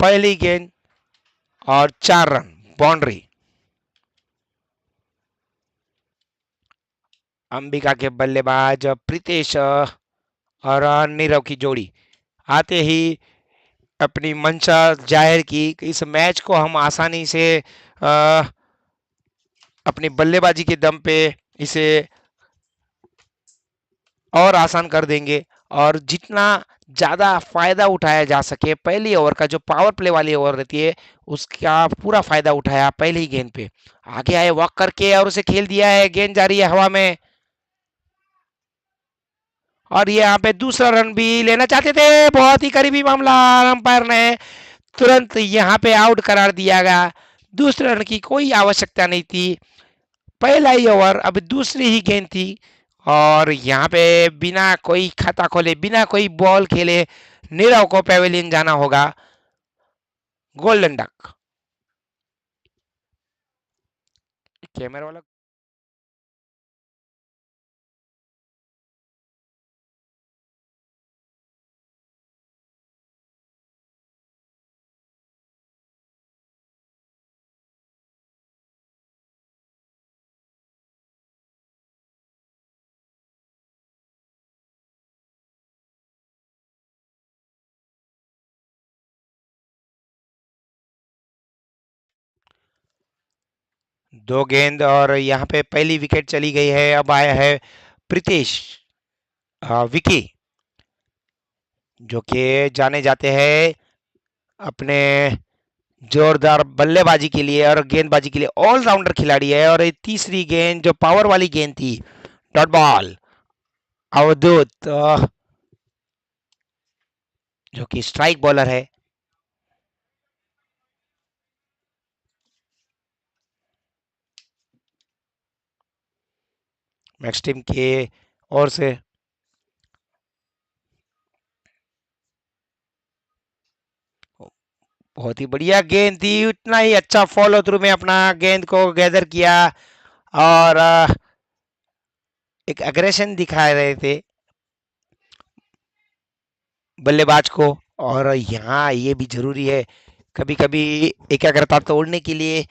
पहली गेंद और 4 रन, बाउंड्री। अंबिका के बल्लेबाज प्रीतेश और नीरव की जोड़ी आते ही अपनी मंशा जाहिर की कि इस मैच को हम आसानी से अपनी बल्लेबाजी के दम पे इसे और आसान कर देंगे और जितना ज्यादा फायदा उठाया जा सके पहली ओवर का, जो पावर प्ले वाली ओवर रहती है उसका पूरा फायदा उठाया पहली ही गेंद पे। आगे आए वॉक करके और उसे खेल दिया है, गेंद जा रही है हवा में और ये यहाँ पे दूसरा रन भी लेना चाहते थे, बहुत ही करीबी मामला, अंपायर ने तुरंत यहाँ पे आउट करार दिया गया। दूसरे रन की कोई आवश्यकता नहीं थी, पहला ही ओवर, अब दूसरी ही गेंद थी और यहाँ पे बिना कोई खाता खोले, बिना कोई बॉल खेले नीरव को पेविलियन जाना होगा। Golden duck. कैमरा वाला दो गेंद और यहाँ पे पहली विकेट चली गई है। अब आया है प्रीतेश विकी, जो कि जाने जाते हैं अपने जोरदार बल्लेबाजी के लिए और गेंदबाजी के लिए, ऑलराउंडर खिलाड़ी है। और तीसरी गेंद जो पावर वाली गेंद थी, डॉट बॉल, अवधूत जो कि स्ट्राइक बॉलर है। मैक्स टीम के ओर से बहुत ही बढ़िया गेंद थी, उतना ही अच्छा फॉलो थ्रू में अपना गेंद को गैदर किया और एक एग्रेशन दिखा रहे थे बल्लेबाज को। और यहाँ ये भी जरूरी है, कभी कभी एकाग्रता तोड़ने के लिए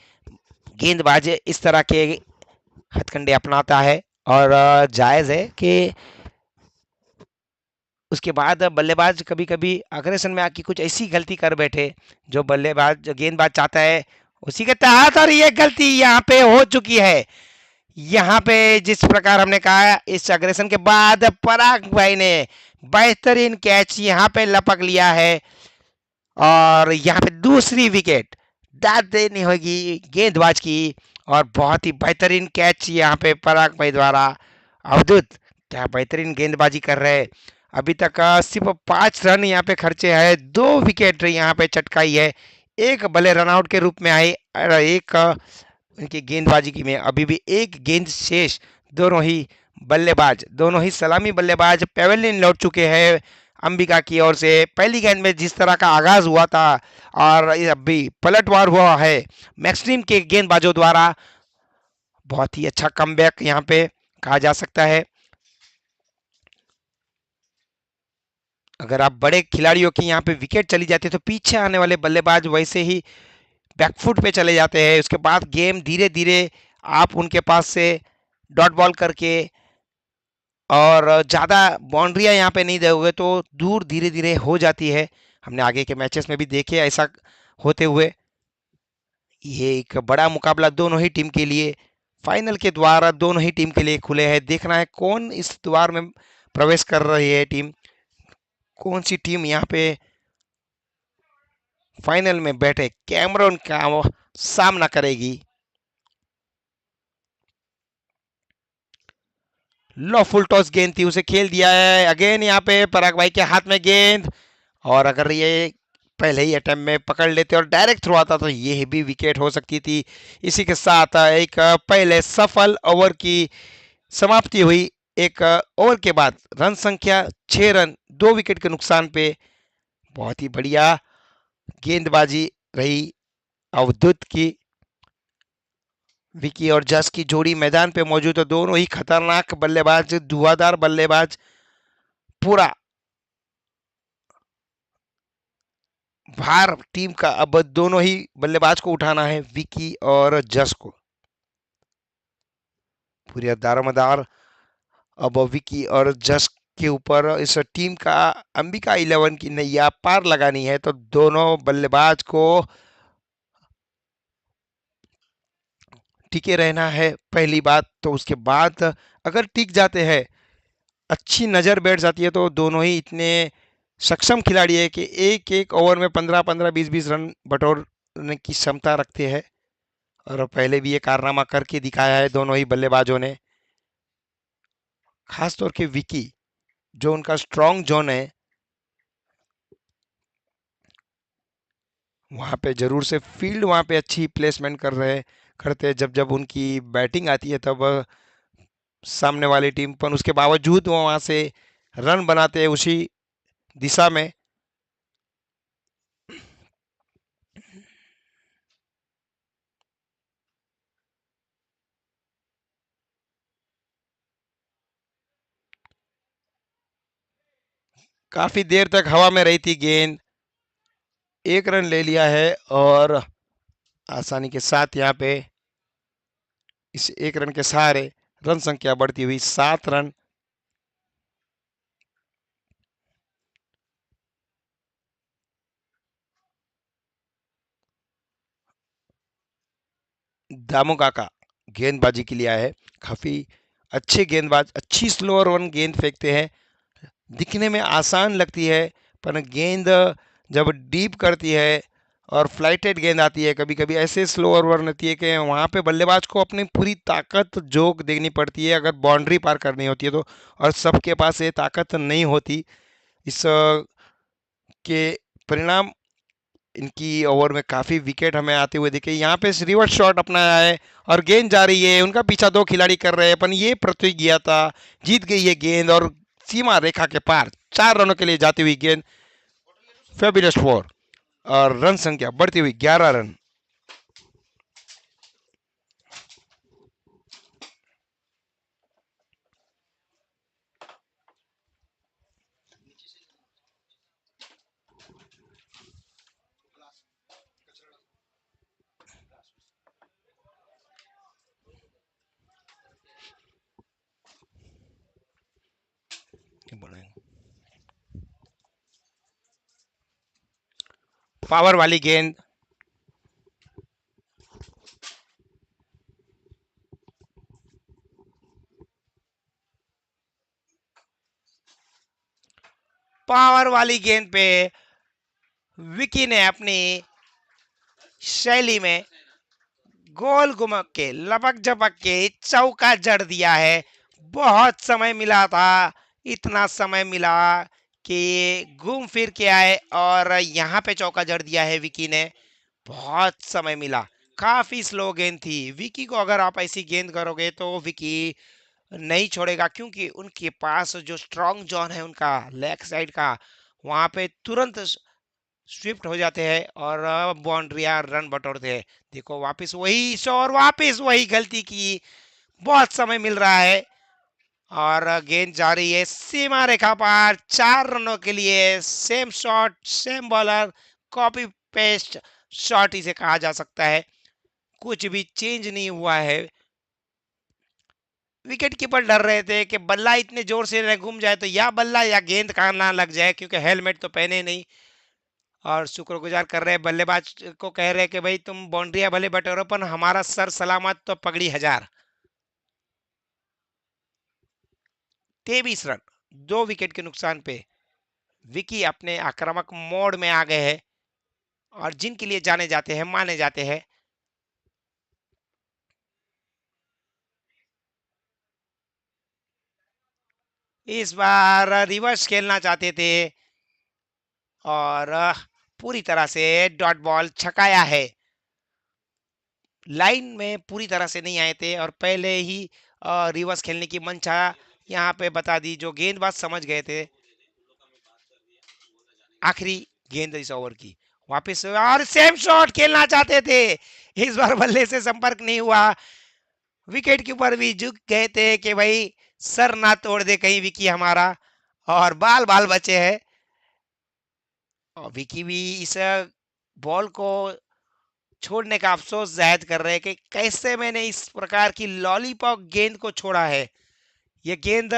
गेंदबाज इस तरह के हथकंडे अपनाता है और जायज है कि उसके बाद बल्लेबाज कभी कभी अग्रेशन में आके कुछ ऐसी गलती कर बैठे जो बल्लेबाज, जो गेंदबाज चाहता है उसी के तहत, और ये गलती यहाँ पे हो चुकी है। यहाँ पे जिस प्रकार हमने कहा, इस अग्रेशन के बाद पराग भाई ने बेहतरीन कैच यहाँ पे लपक लिया है और यहाँ पे दूसरी विकेट दाद देनी होगी गेंदबाज की। और बहुत ही बेहतरीन कैच यहाँ पे पराग भाई द्वारा। अवधूत क्या बेहतरीन गेंदबाजी कर रहे हैं। अभी तक सिर्फ 5 रन यहाँ पे खर्चे हैं, 2 विकेट यहाँ पे चटकाई है, एक भले रनआउट के रूप में आए और एक उनकी गेंदबाजी की में अभी भी एक गेंद शेष। दोनों ही बल्लेबाज, दोनों ही सलामी बल्लेबाज पेविलियन लौट चुके हैं। अंबिका की ओर से पहली गेंद में जिस तरह का आगाज हुआ था और अभी पलटवार हुआ है मैक्सट्रीम के गेंदबाजों द्वारा, बहुत ही अच्छा कमबैक यहाँ पे कहा जा सकता है। अगर आप बड़े खिलाड़ियों की यहाँ पे विकेट चली जाती है तो पीछे आने वाले बल्लेबाज वैसे ही बैकफुट पे चले जाते हैं। उसके बाद गेम धीरे धीरे आप उनके पास से डॉट बॉल करके और ज़्यादा बाउंड्रियां यहाँ पे नहीं दोगे तो दूर धीरे धीरे हो जाती है। हमने आगे के मैचेस में भी देखे ऐसा होते हुए। ये एक बड़ा मुकाबला दोनों ही टीम के लिए, फाइनल के द्वार दोनों ही टीम के लिए खुले हैं। देखना है कौन इस द्वार में प्रवेश कर रही है टीम, कौन सी टीम यहाँ पे फाइनल में बैठे कैमरून का सामना करेगी। लो फुल टॉस गेंद थी, उसे खेल दिया है। अगेन यहाँ पे पराग भाई के हाथ में गेंद, और अगर ये पहले ही अटेम्प्ट में पकड़ लेते और डायरेक्ट थ्रो आता तो ये भी विकेट हो सकती थी। इसी के साथ एक पहले सफल ओवर की समाप्ति हुई। एक ओवर के बाद रन संख्या 6 रन, 2 विकेट के नुकसान पे। बहुत ही बढ़िया गेंदबाजी रही अवधूत की। विकी और जस की जोड़ी मैदान पे मौजूद है, दोनों ही खतरनाक बल्लेबाज, धुआंधार बल्लेबाज, पूरा भार टीम का अब दोनों ही बल्लेबाज को उठाना है, विकी और जस को। पूरी दारोमदार अब विकी और जस के ऊपर इस टीम का अंबिका 11 की नैया पार लगानी है, तो दोनों बल्लेबाज को टिके रहना है पहली बात। तो उसके बाद अगर टिक जाते हैं, अच्छी नजर बैठ जाती है, तो दोनों ही इतने सक्षम खिलाड़ी है कि एक एक ओवर में 15-15, 20-20 रन बटोरने की क्षमता रखते हैं। और पहले भी ये कारनामा करके दिखाया है दोनों ही बल्लेबाजों ने। खास तौर के विकी, जो उनका स्ट्रॉन्ग जोन है, वहां पे जरूर से फील्ड वहां पे अच्छी प्लेसमेंट करते हैं। जब जब उनकी बैटिंग आती है, तब सामने वाली टीम पर उसके बावजूद वो वहां से रन बनाते हैं उसी दिशा में। काफी देर तक हवा में रही थी गेंद, एक रन ले लिया है और आसानी के साथ यहाँ पे इस एक रन के सहारे रन संख्या बढ़ती हुई 7 रन। दामू काका गेंदबाजी के लिए आए हैं। काफी अच्छे गेंदबाज, अच्छी स्लोअर वन गेंद फेंकते हैं। दिखने में आसान लगती है, पर गेंद जब डीप करती है और फ्लाइटेड गेंद आती है, कभी कभी ऐसे स्लो ओवर रहती है कि वहां पे बल्लेबाज को अपनी पूरी ताकत जोक देनी पड़ती है अगर बाउंड्री पार करनी होती है तो। और सबके पास ये ताकत नहीं होती। इस के परिणाम इनकी ओवर में काफी विकेट हमें आते हुए दिखे। यहाँ पे रिवर्स शॉट अपनाया है और गेंद जा रही है, उनका पीछा दो खिलाड़ी कर रहे हैं, पर ये प्रतियोगिता जीत गई है गेंद और सीमा रेखा के पार 4 रनों के लिए जाती हुई गेंद फेबुलस 4 और रन संख्या बढ़ती हुई 11 रन। पावर वाली गेंद, पावर वाली गेंद पे विकी ने अपनी शैली में गोल घुमक के लपक झपक के चौका जड़ दिया है। बहुत समय मिला था, इतना समय मिला कि घूम फिर के आए और यहाँ पे चौका जड़ दिया है विकी ने। बहुत समय मिला, काफी स्लो गेंद थी। विकी को अगर आप ऐसी गेंद करोगे तो विकी नहीं छोड़ेगा, क्योंकि उनके पास जो स्ट्रॉन्ग जोन है उनका लेग साइड का, वहां पे तुरंत स्विफ्ट हो जाते हैं और बाउंड्रिया रन बटोरते हैं। देखो वापस वही शॉट, वापस वही गलती की। बहुत समय मिल रहा है और गेंद जा रही है सीमा रेखा पार 4 रनों के लिए। Same shot, same bowler, copy paste shot इसे कहा जा सकता है। कुछ भी चेंज नहीं हुआ है। विकेट कीपर डर रहे थे कि बल्ला इतने जोर से न घूम जाए तो या बल्ला या गेंद कहाँ ना लग जाए, क्योंकि हेलमेट तो पहने नहीं। और शुक्रगुजार कर रहे बल्लेबाज को, कह रहे कि भाई तुम बाउंड्रिया भले बटोरो पर हमारा सर सलामत तो पगड़ी हजार। 23 रन 2 विकेट के नुकसान पे विकी अपने आक्रामक मोड में आ गए हैं और जिनके लिए जाने जाते हैं, माने जाते हैं। इस बार रिवर्स खेलना चाहते थे और पूरी तरह से डॉट बॉल छकाया है। लाइन में पूरी तरह से नहीं आए थे और पहले ही रिवर्स खेलने की मंशा यहाँ पे बता दी, जो गेंदबाज समझ गए थे। आखिरी गेंद इस ओवर की वापस और सेम शॉट खेलना चाहते थे। इस बार बल्ले से संपर्क नहीं हुआ। विकेट कीपर भी झुक गए थे कि भाई सर ना तोड़ दे कहीं विकी हमारा, और बाल बाल बचे हैं। और विकी भी इस बॉल को छोड़ने का अफसोस जाहिर कर रहे हैं कि कैसे मैंने इस प्रकार की लॉलीपॉप गेंद को छोड़ा है। ये गेंद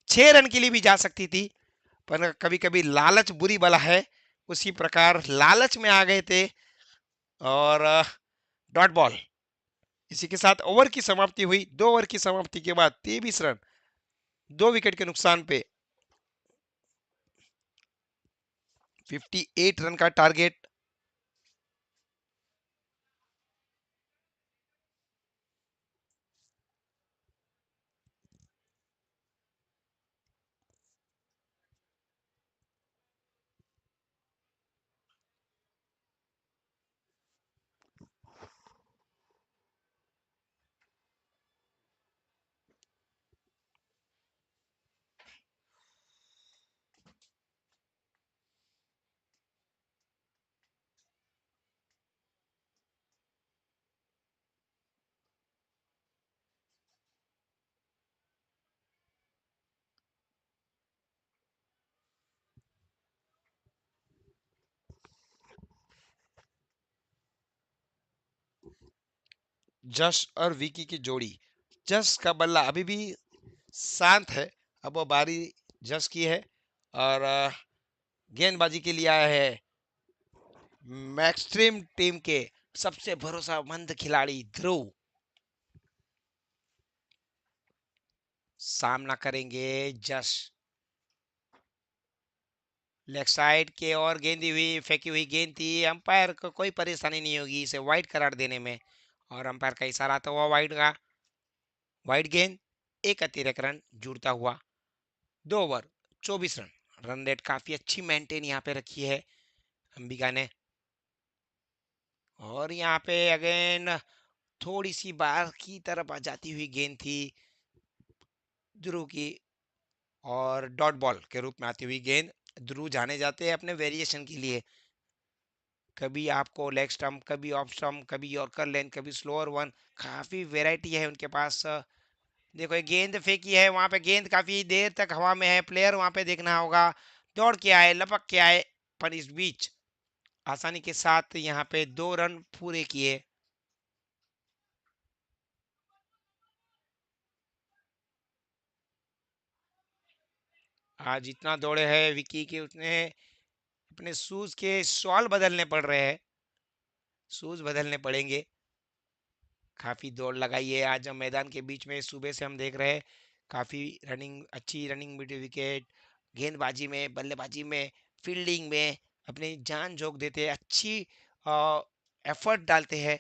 6 रन के लिए भी जा सकती थी, पर कभी कभी लालच बुरी बला है। उसी प्रकार लालच में आ गए थे और डॉट बॉल। इसी के साथ ओवर की समाप्ति हुई। 2 ओवर की समाप्ति के बाद 23 रन, 2 विकेट के नुकसान पे 58 रन का टारगेट। जश और विकी की जोड़ी। जश का बल्ला अभी भी शांत है। अब वो बारी जश की है और गेंदबाजी के लिए आया है मैक्सट्रीम टीम के सबसे भरोसेमंद खिलाड़ी ध्रुव। सामना करेंगे जश। लेग साइड के और गेंदी हुई फेंकी हुई गेंद थी। अंपायर को कोई परेशानी नहीं होगी इसे वाइड करार देने में, और अंपायर का इशारा तो हुआ वाइड का। वाइड गेंद, एक अतिरिक्त रन जुड़ता हुआ। 2 ओवर 24 रन। रन रेट काफी अच्छी मेंटेन यहाँ पे रखी है अंबिका ने। और यहाँ पे अगेन थोड़ी सी बाहर की तरफ आ जाती हुई गेंद थी ध्रुव की, और डॉट बॉल के रूप में आती हुई गेंद। ध्रुव जाने जाते हैं अपने वेरिएशन के लिए। कभी आपको लेग स्टंप, कभी ऑफ स्टंप, कभी यॉर्कर लेंथ, कभी स्लोअर वन। काफी वेराइटी है उनके पास। देखो ये गेंद फेंकी है, वहां पे गेंद काफी देर तक हवा में है। प्लेयर वहां पे देखना होगा। दौड़ के आए, लपक के आए, पर इस बीच आसानी के साथ यहाँ पे 2 रन पूरे किए। आज जितना दौड़े हैं विकी के, उतने अपने शूज के सॉल बदलने पड़ रहे हैं। शूज बदलने पड़ेंगे। काफी दौड़ लगाई है आज हम मैदान के बीच में। सुबह से हम देख रहे हैं काफी रनिंग, अच्छी रनिंग, मिड विकेट, गेंदबाजी में, बल्लेबाजी में, फील्डिंग में अपनी जान झोंक देते हैं। अच्छी एफर्ट डालते हैं।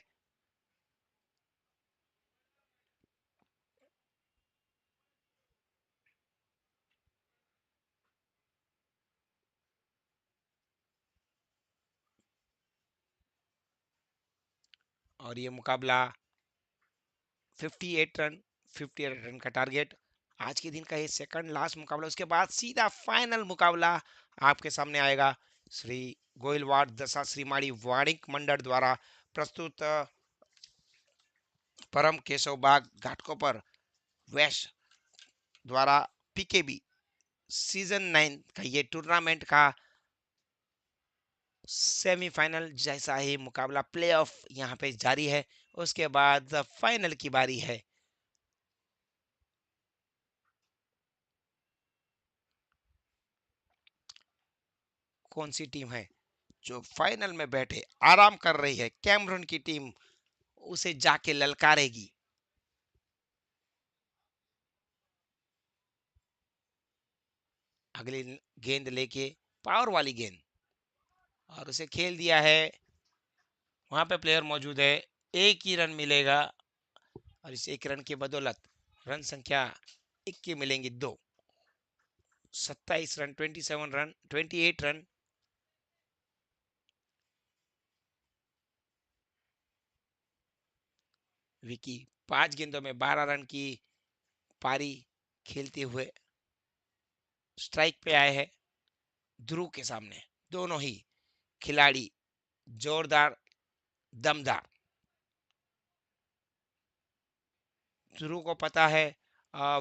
और ये मुकाबला 58 रन, 58 रन का टारगेट। आज के दिन का ये सेकंड लास्ट मुकाबला। उसके बाद सीधा फाइनल मुकाबला आपके सामने आएगा। श्री गोइलवाड़ दशा श्रीमाड़ी वाणिक मंडल द्वारा प्रस्तुत परम केशव बाग घाटकोपर वेस्ट द्वारा पीकेबी सीजन 9 का ये टूर्नामेंट का सेमीफाइनल जैसा ही मुकाबला, प्लेऑफ यहाँ पे जारी है। उसके बाद फाइनल की बारी है। कौन सी टीम है जो फाइनल में बैठे आराम कर रही है? कैमरून की टीम उसे जाके ललकारेगी। अगली गेंद लेके, पावर वाली गेंद, और उसे खेल दिया है। वहां पे प्लेयर मौजूद है। एक ही रन मिलेगा और इस एक रन की बदौलत रन संख्या 1 मिलेंगी 2। 27 रन, 27 रन, 28 रन। विकी 5 गेंदों में 12 रन की पारी खेलते हुए स्ट्राइक पे आए हैं ध्रुव के सामने। दोनों ही खिलाड़ी जोरदार, दमदार। ध्रुव को पता है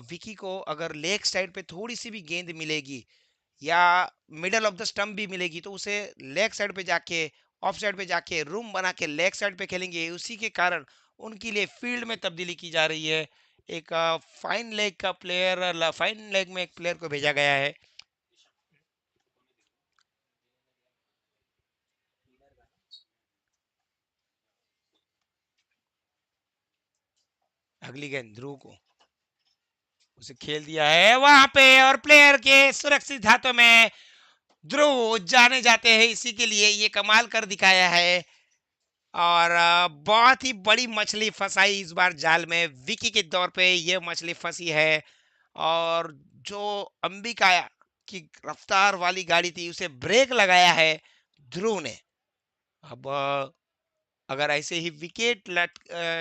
विकी को अगर लेग साइड पे थोड़ी सी भी गेंद मिलेगी या मिडल ऑफ द स्टंप भी मिलेगी तो उसे लेग साइड पे जाके, ऑफ साइड पे जाके रूम बना के लेग साइड पे खेलेंगे। उसी के कारण उनके लिए फील्ड में तब्दीली की जा रही है। एक फाइन लेग का प्लेयर, फाइन लेग में एक प्लेयर को भेजा गया है। अगली गेंद ध्रुव को, उसे खेल दिया है वहां पे और प्लेयर के सुरक्षित हाथों में ध्रुव जाने जाते हैं। इसी के लिए ये कमाल कर दिखाया है। और बहुत ही बड़ी मछली फंसाई इस बार जाल में, विकी के तौर पे ये मछली फंसी है। और जो अंबिका की रफ्तार वाली गाड़ी थी उसे ब्रेक लगाया है ध्रुव ने। अब अगर ऐसे ही विकेट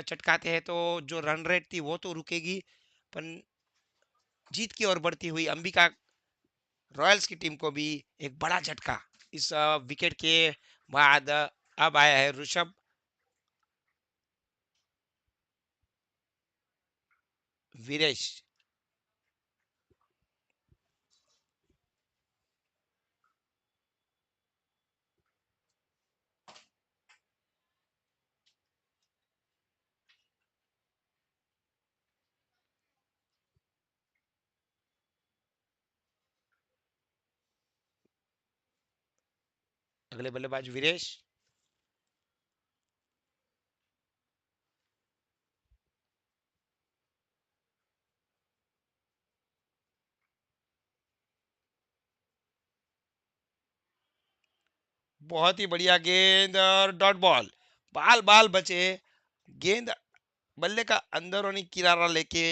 चटकाते हैं तो जो रन रेट थी वो तो रुकेगी, पर जीत की ओर बढ़ती हुई अंबिका रॉयल्स की टीम को भी एक बड़ा झटका इस विकेट के बाद अब आया है ऋषभ, वीरेश। अगले बल्लेबाज वीरेश। बहुत ही बढ़िया गेंद और डॉट बॉल, बाल बाल बचे। गेंद बल्ले का अंदरूनी किनारा लेके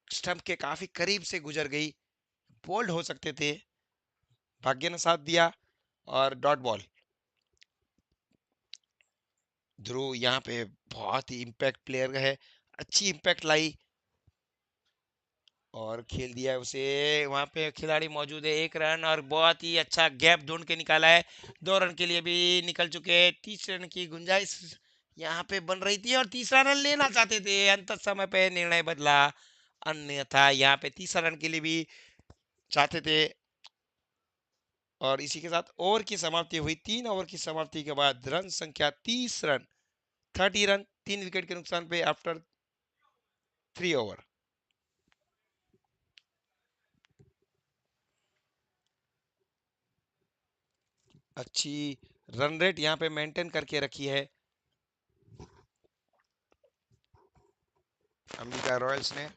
स्टंप के काफी करीब से गुजर गई, बोल्ड हो सकते थे, भाग्य ने साथ दिया और डॉट बॉल। ध्रुव यहाँ पे बहुत ही इम्पैक्ट प्लेयर है, अच्छी इम्पैक्ट लाई और खेल दिया उसे। वहां पे खिलाड़ी मौजूद है, एक रन और बहुत ही अच्छा गैप ढूंढ के निकाला है। 2 रन के लिए भी निकल चुके हैं, 30 रन की गुंजाइश यहाँ पे बन रही थी और तीसरा रन लेना चाहते थे, अंत समय पे निर्णय बदला। अन्यथा यहाँ पे तीसरा रन के लिए भी चाहते थे। और इसी के साथ ओवर की समाप्ति हुई। 3 ओवर की समाप्ति के बाद रन संख्या 30 रन, 30 रन, 3 विकेट के नुकसान पे आफ्टर 3 ओवर। अच्छी रन रेट यहाँ पे मेंटेन करके रखी है अंबिका रॉयल्स ने।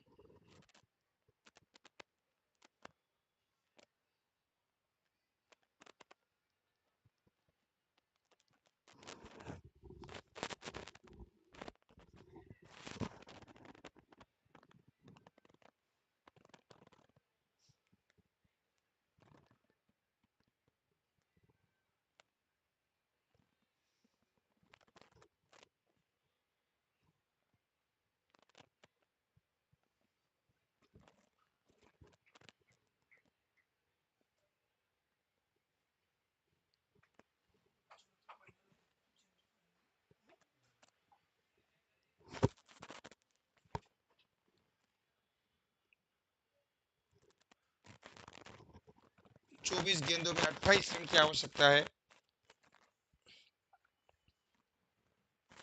चौबीस गेंदों में 28 रन की आवश्यकता है।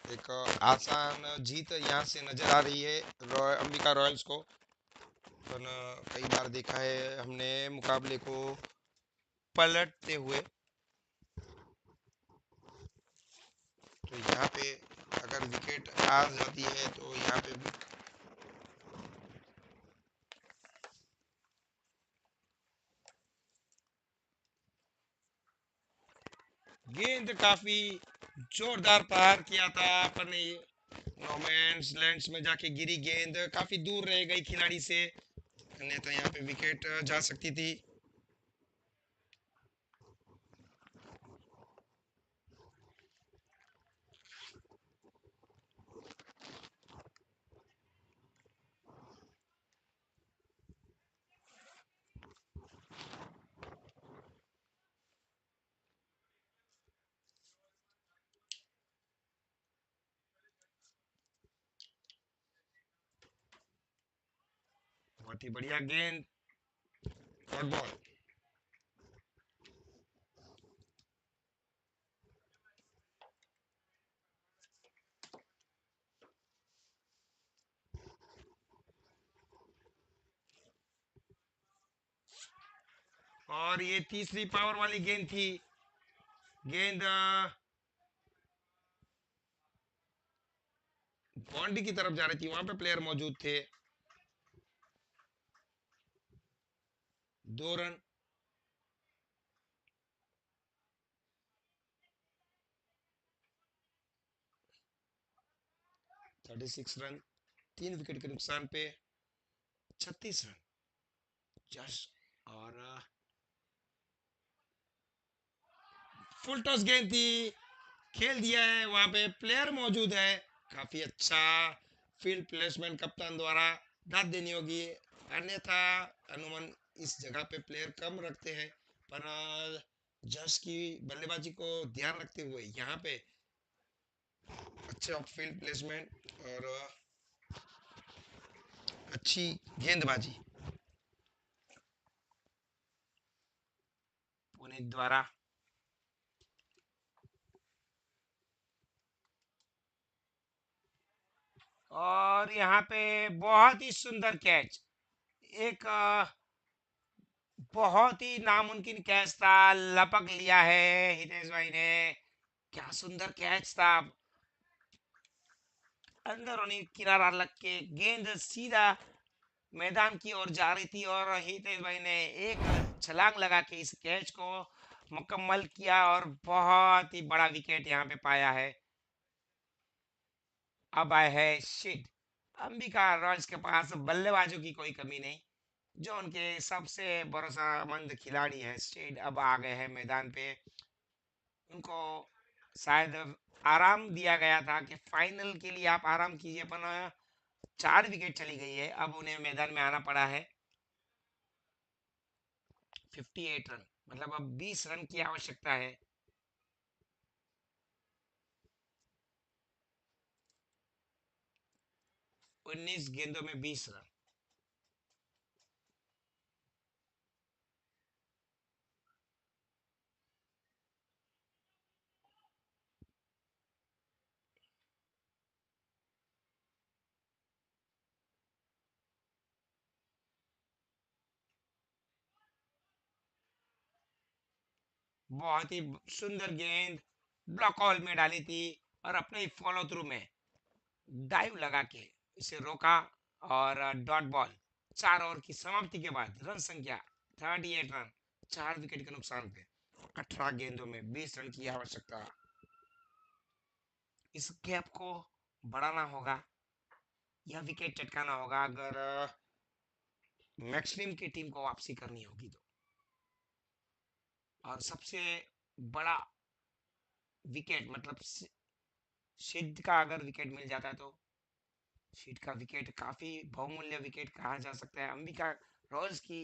एक आसान जीत यहाँ से नजर आ रही है अंबिका रॉयल्स को। पर कई बार देखा है हमने मुकाबले को पलटते हुए। तो यहाँ पे अगर विकेट आ जाती है तो यहाँ पे गेंद काफी जोरदार प्रहार किया था पर नहीं, नोमैन्स लैंड्स में जाके गिरी गेंद, काफी दूर रह गई खिलाड़ी से, अन्यथा यहाँ पे विकेट जा सकती थी। बहुत ही बढ़िया गेंद, डॉट बॉल। और ये तीसरी पावर वाली गेंद थी। गेंद बाउंड्री की तरफ जा रही थी, वहां पे प्लेयर मौजूद थे। 2 रन। 36 रन, 3 विकेट के नुकसान पे 36 रन। जस्ट और फुल टॉस गेंद थी, खेल दिया है, वहां पे प्लेयर मौजूद है। काफी अच्छा फील्ड प्लेसमेंट कप्तान द्वारा दाद देनी होगी, अन्यथा अनुमान इस जगह पे प्लेयर कम रखते हैं। पर जस की बल्लेबाजी को ध्यान रखते हुए यहाँ पे अच्छा फील्ड प्लेसमेंट और अच्छी गेंदबाजी पुनीत द्वारा। और यहाँ पे बहुत ही सुंदर कैच, एक बहुत ही नामुमकिन कैच था, लपक लिया है हितेश भाई ने। क्या सुंदर कैच था, अंदर होने किनारा लग के गेंद सीधा मैदान की ओर जा रही थी और हितेश भाई ने एक छलांग लगा के इस कैच को मुकम्मल किया और बहुत ही बड़ा विकेट यहाँ पे पाया है। अब आए है शीट। अंबिका रॉयल्स के पास बल्लेबाजों की कोई कमी नहीं, जो उनके सबसे भरोसेमंद खिलाड़ी है स्टेड अब आ गए हैं मैदान पे। उनको शायद आराम दिया गया था कि फाइनल के लिए आप आराम कीजिए, पर 4 विकेट चली गई है, अब उन्हें मैदान में आना पड़ा है। 58 रन, मतलब अब 20 रन की आवश्यकता है। 19 गेंदों में 20 रन। बहुत ही सुंदर गेंद ब्लॉक हॉल में डाली थी और अपने ही फॉलो थ्रू में डाइव लगा के इसे रोका और डॉट बॉल। 4 ओवर की समाप्ति के बाद रन संख्या 38 रन, 4 विकेट के नुकसान पे 18 गेंदों में 20 रन की आवश्यकता। इस गैप को बढ़ाना होगा, यह विकेट चटकाना होगा अगर मैक्सवेल की टीम को वापसी करनी होगी तो। और सबसे बड़ा विकेट मतलब सिद्ध का अगर विकेट मिल जाता है तो शीट का विकेट काफी बहुमूल्य विकेट कहा जा सकता है अंबिका रॉयल्स की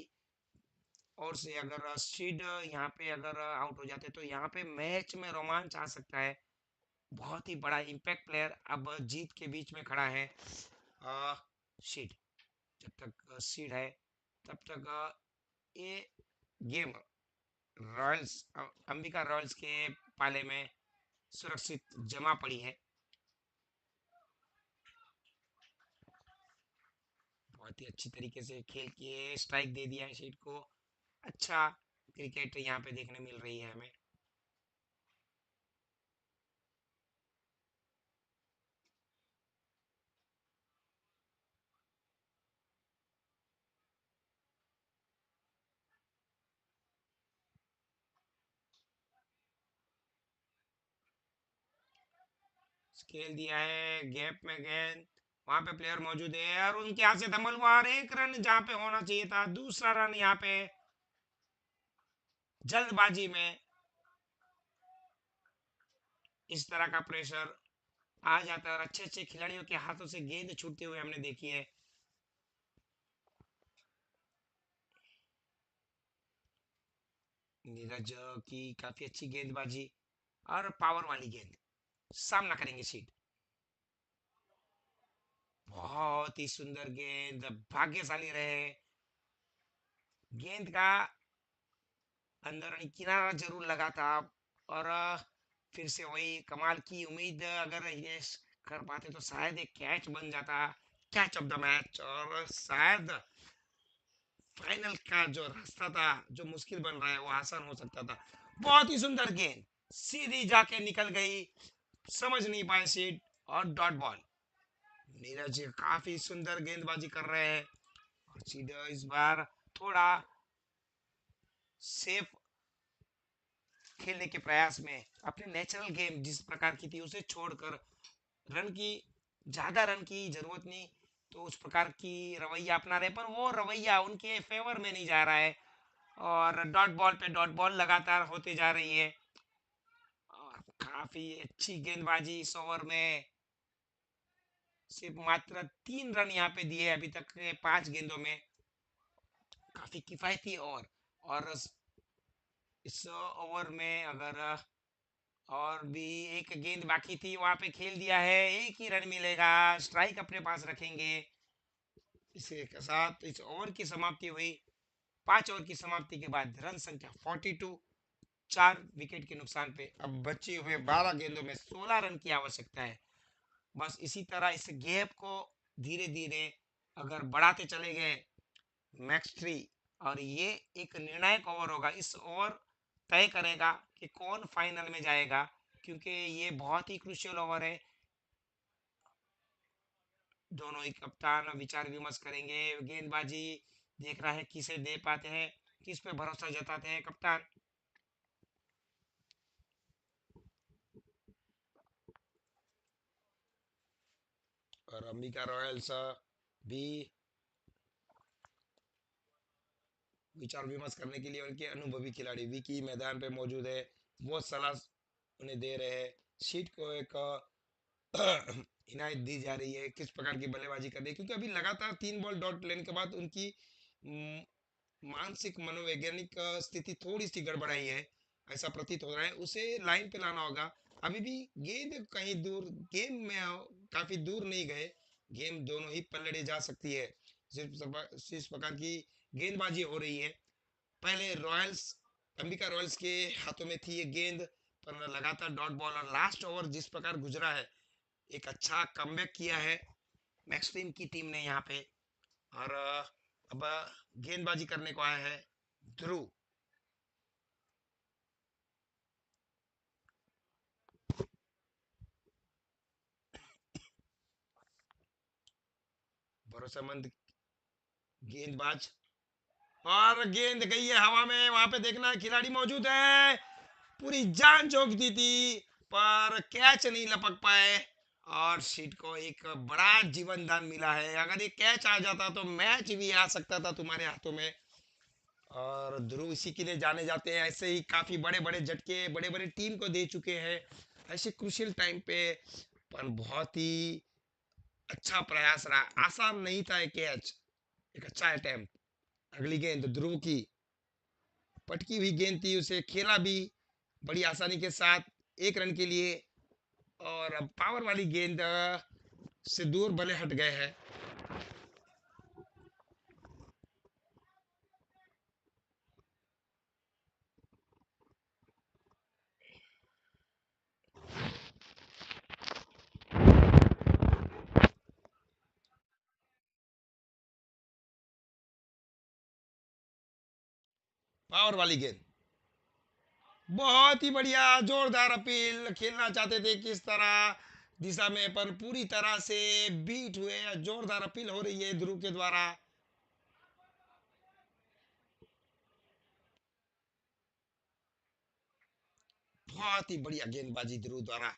ओर से। अगर शीड यहाँ पे अगर आउट हो जाते तो यहाँ पे मैच में रोमांच आ सकता है। बहुत ही बड़ा इम्पैक्ट प्लेयर अब जीत के बीच में खड़ा है। शीड, जब तक सीड है तब तक ये गेम रॉयल्स अंबिका रॉयल्स के पाले में सुरक्षित जमा पड़ी है। बहुत ही अच्छी तरीके से खेल के स्ट्राइक दे दिया है शीट को। अच्छा क्रिकेट यहाँ पे देखने मिल रही है हमें। खेल दिया है गैप में गेंद, वहां पे प्लेयर मौजूद है और उनके हाथ से धमल मार, 1 रन जहां पे होना चाहिए था, दूसरा रन यहाँ पे जल्दबाजी में इस तरह का प्रेशर आ जाता है और अच्छे अच्छे खिलाड़ियों के हाथों से गेंद छूटते हुए हमने देखी है। नीरज की काफी अच्छी गेंदबाजी और पावर वाली गेंद, सामना करेंगे शीट। बहुत ही सुंदर गेंद, भाग्यशाली रहे। गेंद का अंदर किनारा जरूर लगा था और फिर से वही कमाल की उम्मीद अगर ये कर पाते तो शायद एक कैच बन जाता, कैच ऑफ द मैच, और शायद फाइनल का जो रास्ता था, जो मुश्किल बन रहा है वो आसान हो सकता था। बहुत ही सुंदर गेंद सीधी जाके निकल गई, समझ नहीं पाए सीड, और डॉट बॉल। नीरज काफी सुंदर गेंदबाजी कर रहे हैं, और सीड इस बार थोड़ा सेफ खेलने के प्रयास में अपने नेचुरल गेम जिस प्रकार की थी उसे छोड़कर रन की ज्यादा रन की जरूरत नहीं, तो उस प्रकार की रवैया अपना रहे, पर वो रवैया उनके फेवर में नहीं जा रहा है, और डॉट बॉल पे डॉट बॉल लगातार होते जा रही है। और काफी अच्छी गेंदबाजी इस ओवर में, सिर्फ मात्र 3 रन यहाँ पे दिए अभी तक के 5 गेंदों में, काफी किफायती ओवर। और इस ओवर में अगर और भी एक गेंद बाकी थी वहां पे खेल दिया है, एक ही रन मिलेगा, स्ट्राइक अपने पास रखेंगे। इसी के साथ इस ओवर की समाप्ति हुई। 5 ओवर की समाप्ति के बाद रन संख्या 42, 4 विकेट के नुकसान पे अब बचे हुए 12 गेंदों में 16 रन की आवश्यकता है। बस इसी तरह इस गैप को धीरे धीरे अगर बढ़ाते चले गए मैक्स थ्री, और ये एक निर्णायक ओवर होगा, इस ओवर तय करेगा कि कौन फाइनल में जाएगा, क्योंकि ये बहुत ही क्रुशियल ओवर है। दोनों ही कप्तान विचार विमर्श करेंगे, गेंदबाजी देख रहा है किसे दे पाते हैं, किस पे भरोसा जताते हैं कप्तान। और अंबिका रॉयल्स भी विचार विमर्श करने के लिए उनके अनुभवी खिलाड़ी विकी मैदान पे मौजूद है, वो सलाह उन्हें दे रहे हैं। शीट को एक हिदायत दी जा रही है किस प्रकार की बल्लेबाजी करनी है, क्योंकि अभी लगातार 3 बॉल डॉट लेने के बाद उनकी म, मानसिक मनोवैज्ञानिक स्थिति थोड़ी सी गड़बड़ाई है, ऐसा प्रतीत हो रहा है, उसे लाइन पे लाना होगा। अभी भी गेंद कहीं दूर, गेम में काफी दूर नहीं गए, गेम दोनों ही पलड़े जा सकती है, जिस प्रकार की गेंदबाजी हो रही है। पहले रॉयल्स, अंबिका रॉयल्स के हाथों में थी ये गेंद, पर लगातार डॉट बॉल, और लास्ट ओवर जिस प्रकार गुजरा है, एक अच्छा कमबैक किया है मैक्सटीम की टीम ने यहाँ पे। और अब गेंदबाजी करने को आया है ध्रुव। भरोसेमंद गेंदबाज, और गेंद गई है हवा में, वहां पे देखना खिलाड़ी मौजूद है, पूरी जान झोंक दी थी, पर कैच नहीं लपक पाए, और शीट को एक बड़ा जीवन दान मिला है। अगर ये कैच आ जाता तो मैच भी आ सकता था तुम्हारे हाथों में। और ध्रुव इसी के लिए जाने जाते हैं, ऐसे ही काफी बड़े बड़े झटके बड़े बड़े टीम को दे चुके हैं ऐसे क्रुशियल टाइम पे, पर बहुत ही अच्छा प्रयास रहा, आसान नहीं था एक कैच, एक अच्छा अटेम्प्ट। अगली गेंद ध्रुव की पटकी हुई गेंद थी, उसे खेला भी बड़ी आसानी के साथ 1 रन के लिए, और अब पावर वाली गेंद से दूर भले हट गए हैं। पावर वाली गेंद बहुत ही बढ़िया, जोरदार अपील, खेलना चाहते थे किस तरह दिशा में, पर पूरी तरह से बीट हुए, जोरदार अपील हो रही है ध्रुव के द्वारा। बहुत ही बढ़िया गेंदबाजी ध्रुव द्वारा,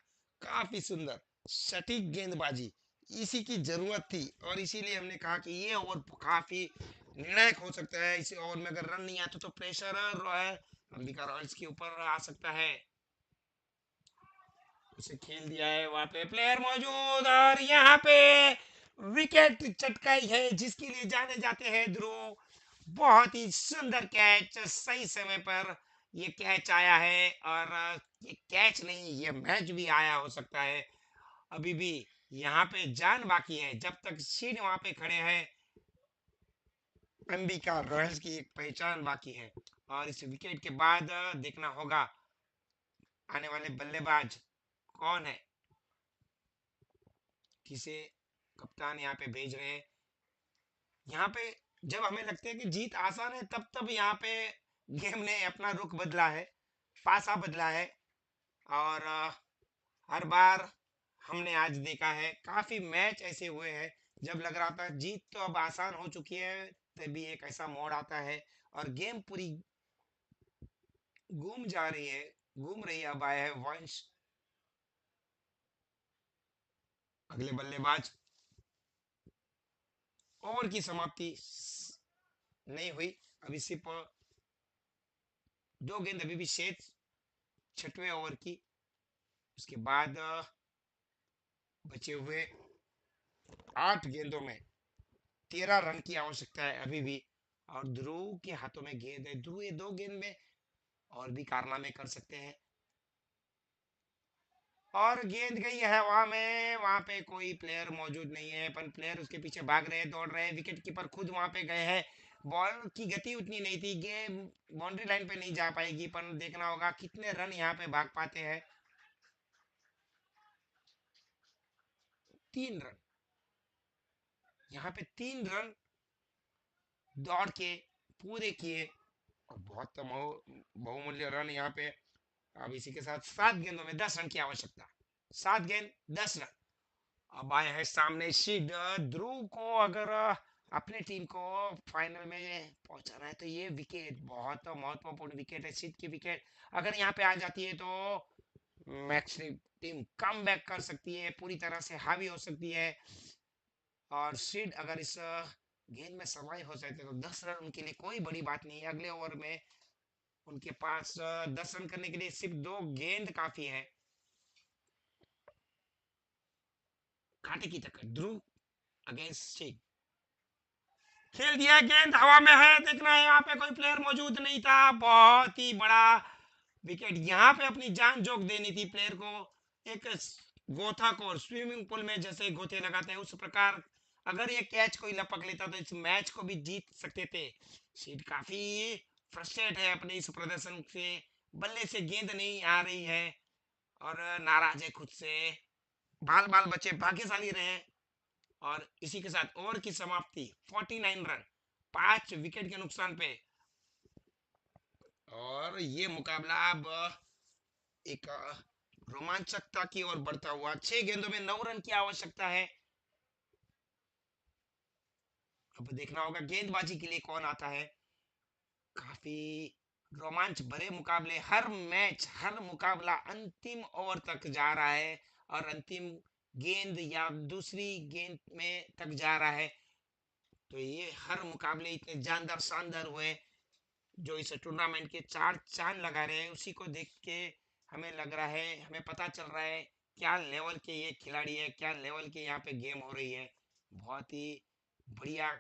काफी सुंदर सटीक गेंदबाजी, इसी की जरूरत थी, और इसीलिए हमने कहा कि ये ओवर काफी निर्णायक हो सकता है। इस ओवर में अगर रन नहीं आते तो प्रेशर रॉयल अंबिका रॉयल्स के ऊपर आ सकता है। उसे खेल दिया है, वहां पे प्लेयर मौजूद, और यहाँ पे विकेट चटकाई है जिसके लिए जाने जाते हैं ध्रुव। बहुत ही सुंदर कैच, सही समय पर ये कैच आया है, और ये कैच नहीं, ये मैच भी आया हो सकता है। अभी भी यहाँ पे जान बाकी है, जब तक सीड वहां पे खड़े हैं अंबिका रॉयल्स की एक पहचान बाकी है। और इस विकेट के बाद देखना होगा आने वाले बल्लेबाज कौन है, किसे कप्तान यहाँ पे भेज रहे हैं। यहाँ पे जब हमें लगता है कि जीत आसान है, तब तब यहाँ पे गेम ने अपना रुख बदला है, पासा बदला है। और हर बार हमने आज देखा है, काफी मैच ऐसे हुए हैं जब लग रहा था जीत तो अब आसान हो चुकी है, तभी एक ऐसा मोड़ आता है और गेम पूरी घूम जा रही है, घूम रही है। अब आया है वंश, अगले बल्लेबाज। ओवर की समाप्ति नहीं हुई, अभी सिर्फ दो गेंद अभी भी शेष, छठवें ओवर की। उसके बाद बचे हुए 8 गेंदों में 13 रन की आवश्यकता है अभी भी। और ध्रुव के हाथों में गेंद है, ध्रुव ये 2 गेंद में और भी कारनामे कर सकते हैं। और गेंद गई है हवा में, वहां पे कोई प्लेयर मौजूद नहीं है, पर प्लेयर उसके पीछे भाग रहे हैं, दौड़ रहे हैं, विकेट कीपर खुद वहां पे गए हैं। बॉल की गति उतनी नहीं थी, गेम बाउंड्री लाइन पे नहीं जा पाएगी, पर देखना होगा कितने रन यहाँ पे भाग पाते हैं। 3 रन, यहाँ पे 3 रन दौड़ के पूरे किए, और बहुत बहुमूल्य रन यहाँ पे। अब इसी के साथ 7 गेंदों में 10 रन की आवश्यकता, 7 गेंद 10 रन। अब आए हैं सामने शीड, ध्रुव को अगर अपने टीम को फाइनल में पहुंचाना है तो ये विकेट बहुत महत्वपूर्ण विकेट है, शीड की विकेट अगर यहाँ पे आ जाती है तो मैच टीम कम बैक कर सकती है, पूरी तरह से हावी हो सकती है। और शीड अगर इस गेंद में समाई हो जाते तो 10 रन उनके लिए कोई बड़ी बात नहीं है। अगले ओवर में उनके पास 10 रन करने के लिए सिर्फ 2 गेंद काफी है। कांटे की टक्कर, ध्रुव अगेंस्ट शीड, खेल दिया, गेंद हवा में है, देखना है यहाँ पे कोई प्लेयर मौजूद नहीं था, बहुत ही बड़ा विकेट। यहाँ पे अपनी जान जोक देनी थी प्लेयर को, एक गोथा को स्विमिंग पूल में जैसे गोते लगाते हैं उस प्रकार अगर ये कैच कोई लपक लेता तो इस मैच को भी जीत सकते थे। शीट काफी फ्रस्ट्रेट है अपने इस प्रदर्शन से, बल्ले से गेंद नहीं आ रही है और नाराज है खुद से। बाल बाल बच्चे भाग्यशाली रहे। और इसी के साथ ओवर की समाप्ति, 49 रन, 5 विकेट के नुकसान पे। और ये मुकाबला अब एक रोमांचकता की ओर बढ़ता हुआ, 6 गेंदों में 9 रन की आवश्यकता है। अब देखना होगा गेंदबाजी के लिए कौन आता है। काफी रोमांच भरे मुकाबले, हर मैच हर मुकाबला अंतिम ओवर तक जा रहा है और अंतिम गेंद या दूसरी गेंद में तक जा रहा है। तो ये हर मुकाबले इतने जानदार शानदार हुए, जो इस टूर्नामेंट के चार चांद लगा रहे हैं, उसी को देख के हमें लग रहा है, हमें पता चल रहा है क्या लेवल के ये खिलाड़ी है, क्या लेवल के यहाँ पे गेम हो रही है। बहुत ही बढ़िया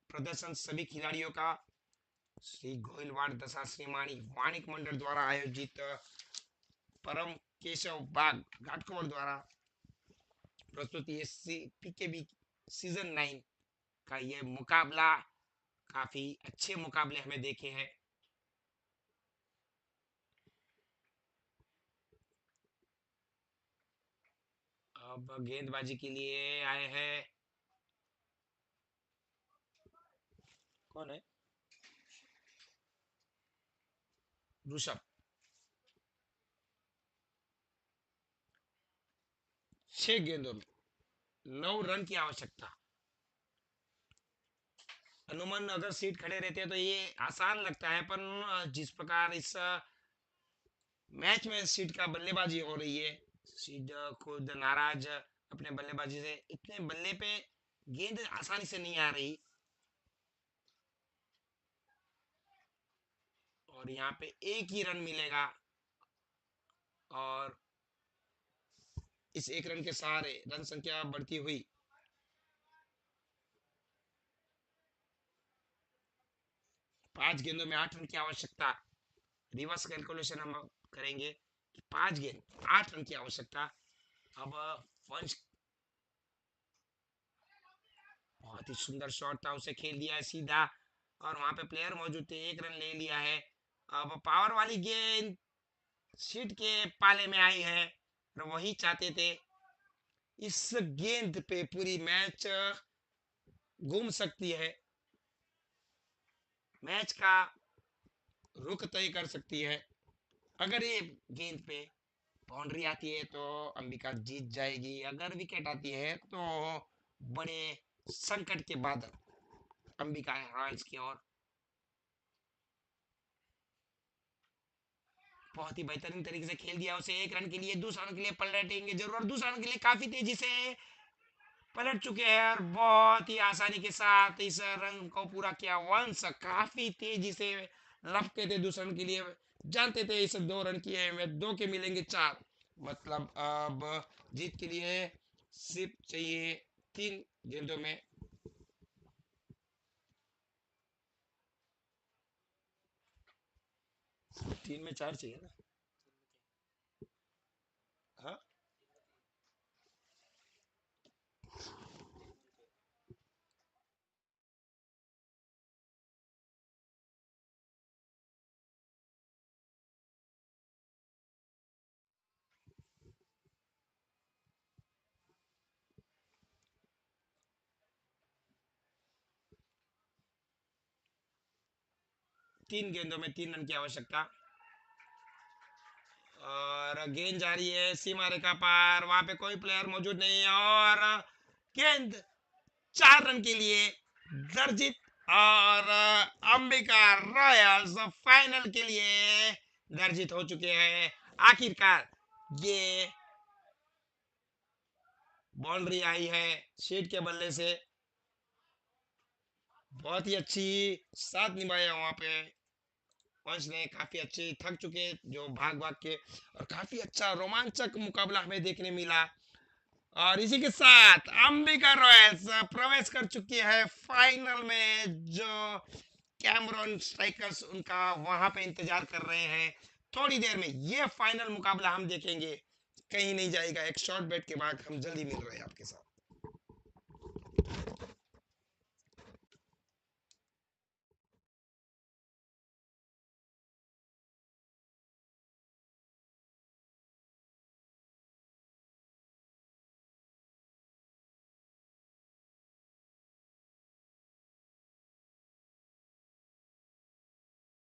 प्रदर्शन सभी खिलाड़ियों का। श्री गोहिलवाड़ दशा श्रीमाणी वाणिक मंडल द्वारा आयोजित परम केशव बाग घाटकोपर द्वारा प्रस्तुत ये पीकेबी सीजन 9 का ये मुकाबला, काफी अच्छे मुकाबले हमें देखे हैं। अब गेंदबाजी के लिए आए हैं, कौन है, ऋषभ। 6 गेंदों में 9 रन की आवश्यकता। अनुमान अगर सीट खड़े रहते हैं तो ये आसान लगता है, पर जिस प्रकार इस मैच में सीट का बल्लेबाजी हो रही है, सीट खुद नाराज अपने बल्लेबाजी से, इतने बल्ले पे गेंद आसानी से नहीं आ रही। और यहाँ पे एक ही रन मिलेगा और इस एक रन के सहारे रन संख्या बढ़ती हुई 5 गेंदों में 8 रन की आवश्यकता। रिवर्स कैलकुलेशन हम करेंगे कि 5 गेंद 8 रन की आवश्यकता। अब वंश, बहुत ही सुंदर शॉट था, उसे खेल दिया है सीधा और वहां पे प्लेयर मौजूद थे, 1 रन ले लिया है। अब पावर वाली गेंद शीट के पाले में आई है और वही चाहते थे। इस गेंद पे पूरी मैच घूम सकती है। मैच का रुख तय कर सकती है। अगर ये गेंद पे बाउंड्री आती है तो अंबिका जीत जाएगी, अगर विकेट आती है तो बड़े संकट के बाद अंबिका रॉयल्स की ओर। बहुत ही बेहतरीन तरीके से खेल दिया उसे, 1 रन के लिए, दूसरा रन के लिए पलटेंगे जरूर, और दूसरा रन के लिए काफी तेजी से पलट चुके हैं और बहुत ही आसानी के साथ इस रन को पूरा किया। वंश काफी तेजी से लपके थे दूसरे रन के लिए, जानते थे इस 2 रन किए में 2 के मिलेंगे 4, मतलब अब जीत के लिए सिर्फ चाहिए 3 गेंदों में। 3 में 4 चाहिए ना। हाँ, 3 गेंदों में 3 रन की आवश्यकता, और गेंद जा रही है सीमा रेखा पार, वहां पे कोई प्लेयर मौजूद नहीं है, और गेंद 4 रन के लिए दर्जित, और अंबिका रॉयल्स फाइनल के लिए दर्जित हो चुके हैं। आखिरकार ये बाउंड्री आई है शीट के बल्ले से, बहुत ही अच्छी साथ निभाया वहां पे वंश ने, काफी अच्छे थक चुके जो भाग भाग के, और काफी अच्छा रोमांचक मुकाबला हमें देखने मिला। और इसी के साथ अंबिका रॉयल्स प्रवेश कर चुकी है फाइनल में, जो कैमरॉन स्ट्राइकर्स उनका वहां पे इंतजार कर रहे हैं। थोड़ी देर में ये फाइनल मुकाबला हम देखेंगे, कहीं नहीं जाएगा, एक शॉर्ट बेट के बाद हम जल्दी मिल रहे हैं आपके साथ।